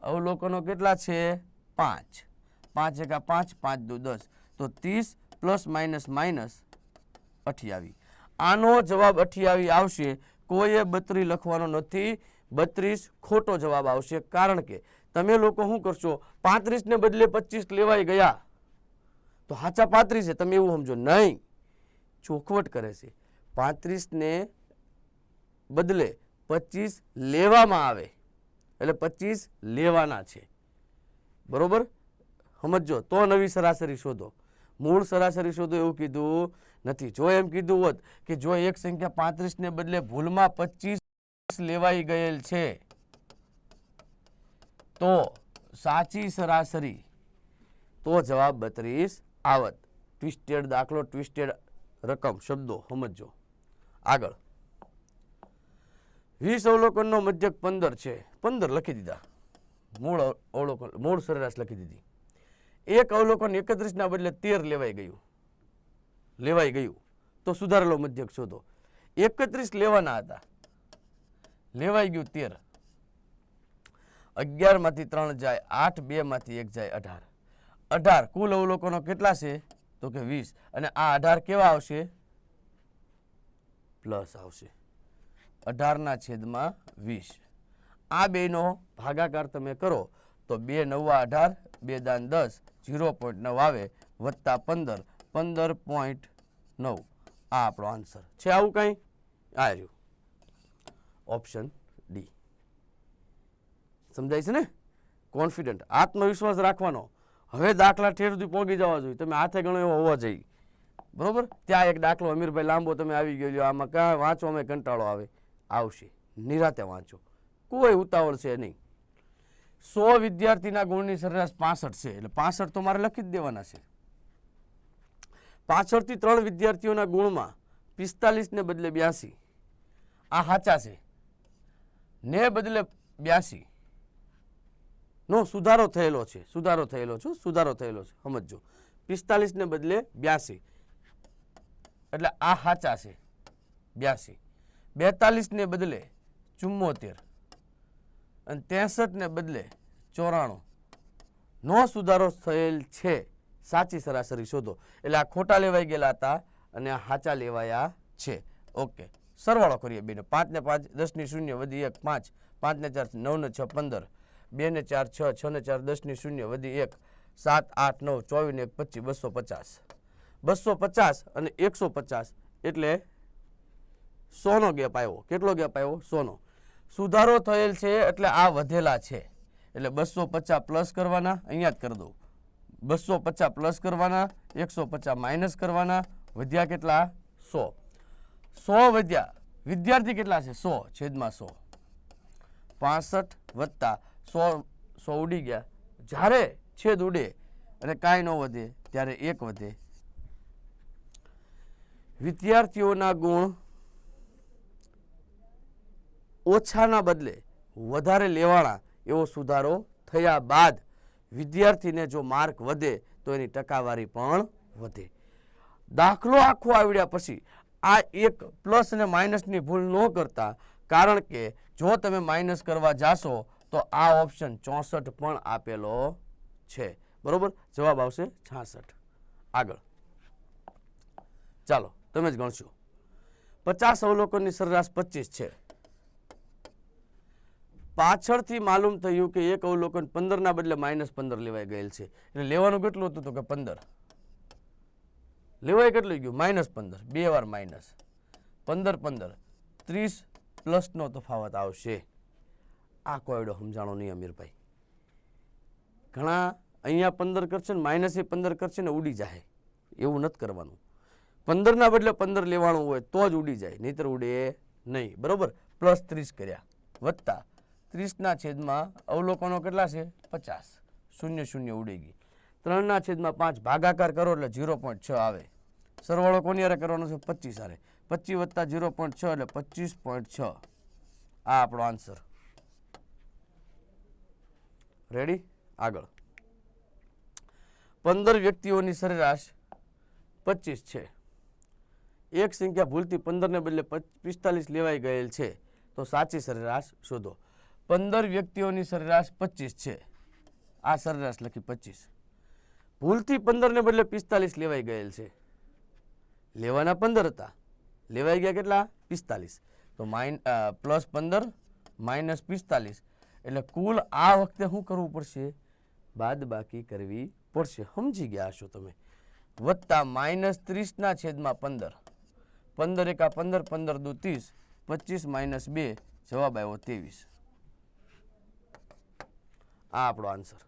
અવલોકનો કેટલા છે? 5. 5 એકા 5, 5 દુ 10. તો 30 પ્લસ માઇનસ માઇનસ 28. આનો જવાબ 28 આવશે. કોઈએ 32 લખવાનો નથી. 32 ખોટો જવાબ આવશે. કારણ કે તમે લોકો શું કરશો? 35 ને બદલે 25 લેવાઈ ગયા તો સાચા 35 છે, તમે એવું સમજો. નહીં, ચોખવટ કરે છે. 35 ને બદલે 25 લેવામાં આવે એટલે 25 લેવાના છે. બરોબર, સમજો તો નવી સરાસરી શોધો. મૂળ સરાસરી શોધો એવું કીધું નથી. જો એમ કીધું હોત કે જો એક સંખ્યા 35 ને બદલે ભૂલમાં 25 લેવાઈ ગયેલ છે તો સાચી સરાસરી, તો જવાબ 32 આવત. ટ્વિસ્ટેડ દાખલો, ટ્વિસ્ટેડ રકમ, શબ્દો સમજો. આગળ 20 અવલોકનનો મધ્યક 15 છે. 15 લખી દીધા. મૂળ અવલોકન, મૂળ સરેરાશ લખી દીધી. એક અવલોકન 31 ના બદલે 13 લેવાઈ ગયું તો સુધારેલો મધ્યક શોધો. 31 લેવાના હતા, લેવાઈ ગયું 13. 11 માંથી 3 જાય 8, 2 માંથી 1 જાય 18. 18 કુલ અવલોકનો કેટલા છે? તો કે 20. અને આ 18 કેવા આવશે? પ્લસ આવશે. 18 ના છેદમાં 20. આ બેનો ભાગાકાર તમે કરો તો 2 9 18, 2 દાન 10, 0.9 આવે વત્તા 15, 15.9. આ આપણો આન્સર છે. આવું કઈ આ રહ્યું ઓપ્શન ડી. સમજાય છે ને? કોન્ફિડન્ટ, આત્મવિશ્વાસ રાખવાનો. હવે દાખલા ઠેર સુધી પહોંચી જવા જોઈએ, તમે હાથે ગણો એવો હોવા જોઈએ. બરોબર, ત્યાં એક દાખલો અમીરભાઈ લાંબો તમે આવી ગયો, આમાં કાં વાંચવામાં કંટાળો આવે, આવશે, નિરાતે વાંચો, કોઈ ઉતાવળ છે નહીં. 100 વિદ્યાર્થીના ગુણની સરેરાશ 65 છે, એટલે 65 તો મારે લખી જ દેવાના છે. 65 થી 3 વિદ્યાર્થીઓના ગુણમાં 45 ને બદલે 82, આ સાચા છે, ને બદલે 82 નો સુધારો થયેલો છે, સુધારો થયેલો છે, સમજો. 45 ને બદલે 82, એટલે આ સાચા છે 82. 42 ને બદલે 74 અને 63 ને બદલે 94 નો સુધારો થયેલ છે. સાચી સરાસરી શોધો. એટલે આ ખોટા લેવાઈ ગયેલા હતા અને આ સાચા લેવાયા છે. ઓકે, સરવાળો કરીએ બેને. 5 ને 5 10 ની 0 વધી 1 5, 5 ને 4 9 ને 6 15, 2 ને 4 6, 6 ને 4 10 ની 0 વધી 1 7 8 9 24 ને 1 25, 250. 250 અને 150 એટલે 100 નો ગેપ આવ્યો. કેટલો ગેપ આવ્યો? 100 નો. સુધારો થયેલ છે એટલે આ વધેલા છે, એટલે 250 પ્લસ કરવાના, અહીંયા જ કરી દઉં. 250 પ્લસ કરવાના, 150 માઇનસ કરવાના, વધ્યા કેટલા? 100. 100 વધ્યા. વિદ્યાર્થી કેટલા છે? 100 છેદમાં 100. 65 વત્તા 100, 100 ઉડી ગયા. જ્યારે છેદ ઉડે અને કાંઈ ન વધે ત્યારે 1 વધે. વિદ્યાર્થીઓના ગુણ ઓછાના બદલે વધારે લેવાના એવો સુધારો થયા બાદ વિદ્યાર્થીને જો માર્ક વધે તો એની ટકાવારી પણ વધે. દાખલો આખો આવડ્યા પછી આ એક પ્લસ અને માઇનસની ભૂલ ન કરતા, કારણ કે જો તમે માઇનસ કરવા જાશો તો આ ઓપ્શન 64 પણ આપેલો છે. બરોબર, જવાબ આવશે 66. આગળ ચાલો તમે જ ગણશો. 50 અવલોકનની સરેરાશ 25 છે. પાછળથી માલુમ થયું કે એક અવલોકન 15 ના બદલે -15 લેવાઈ ગયેલ છે. એટલે લેવાનું કેટલું હતું? તો કે 15 લેવાય. કેટલું ગયું? -15. 2 વાર માઇનસ 15 15 30 પ્લસ નો તફાવત આવશે. આ કોયડો સમજાણો નહીં અમીરભાઈ. ઘણા અહીંયા 15 કરશે ને -15 કરશે ને ઉડી જાય. એવું નથી કરવાનું. 15 ના બદલે 15 લેવાનું હોય તો જ ઉડી જાય, નહીતર ઉડે નહીં. બરોબર, પ્લસ 30 કર્યા વત્તા 30 ના છેદમાં અવલોકનો કેટલા છે? 50. 0 0 ઉડી ગઈ. 3 ના છેદમાં 5 ભાગાકાર કરો એટલે 0.6 આવે. સરવાળો કોની હારે કરવાનો છે? 25 હારે. 25 વત્તા 0.6 એટલે 25.6. આ આપણો આન્સર. રેડી? આગળ. 15 વ્યક્તિઓની સરેરાશ 25 છે. એક સંખ્યા ભૂલથી 15 ને બદલે 45 લેવાઈ ગયેલ છે, તો સાચી સરેરાશ શોધો. 15 વ્યક્તિઓની સરેરાશ 25 છે. આ સરેરાશ લખી 25. ભૂલથી 15 ને બદલે 45 લેવાઈ ગયેલ છે. લેવાના 15 હતા, લેવાઈ ગયા કેટલા? 45. તો +15 -45, એટલે કુલ આ વખતે શું કરવું પડશે? બાદબાકી કરવી પડશે. સમજી ગયા હશો તમે. વત્તા -30 ના છેદમાં 15. 15 એકા 15, 15 દુ 30, 25 -2, જવાબ આવ્યો 23. આ આપણો આન્સર.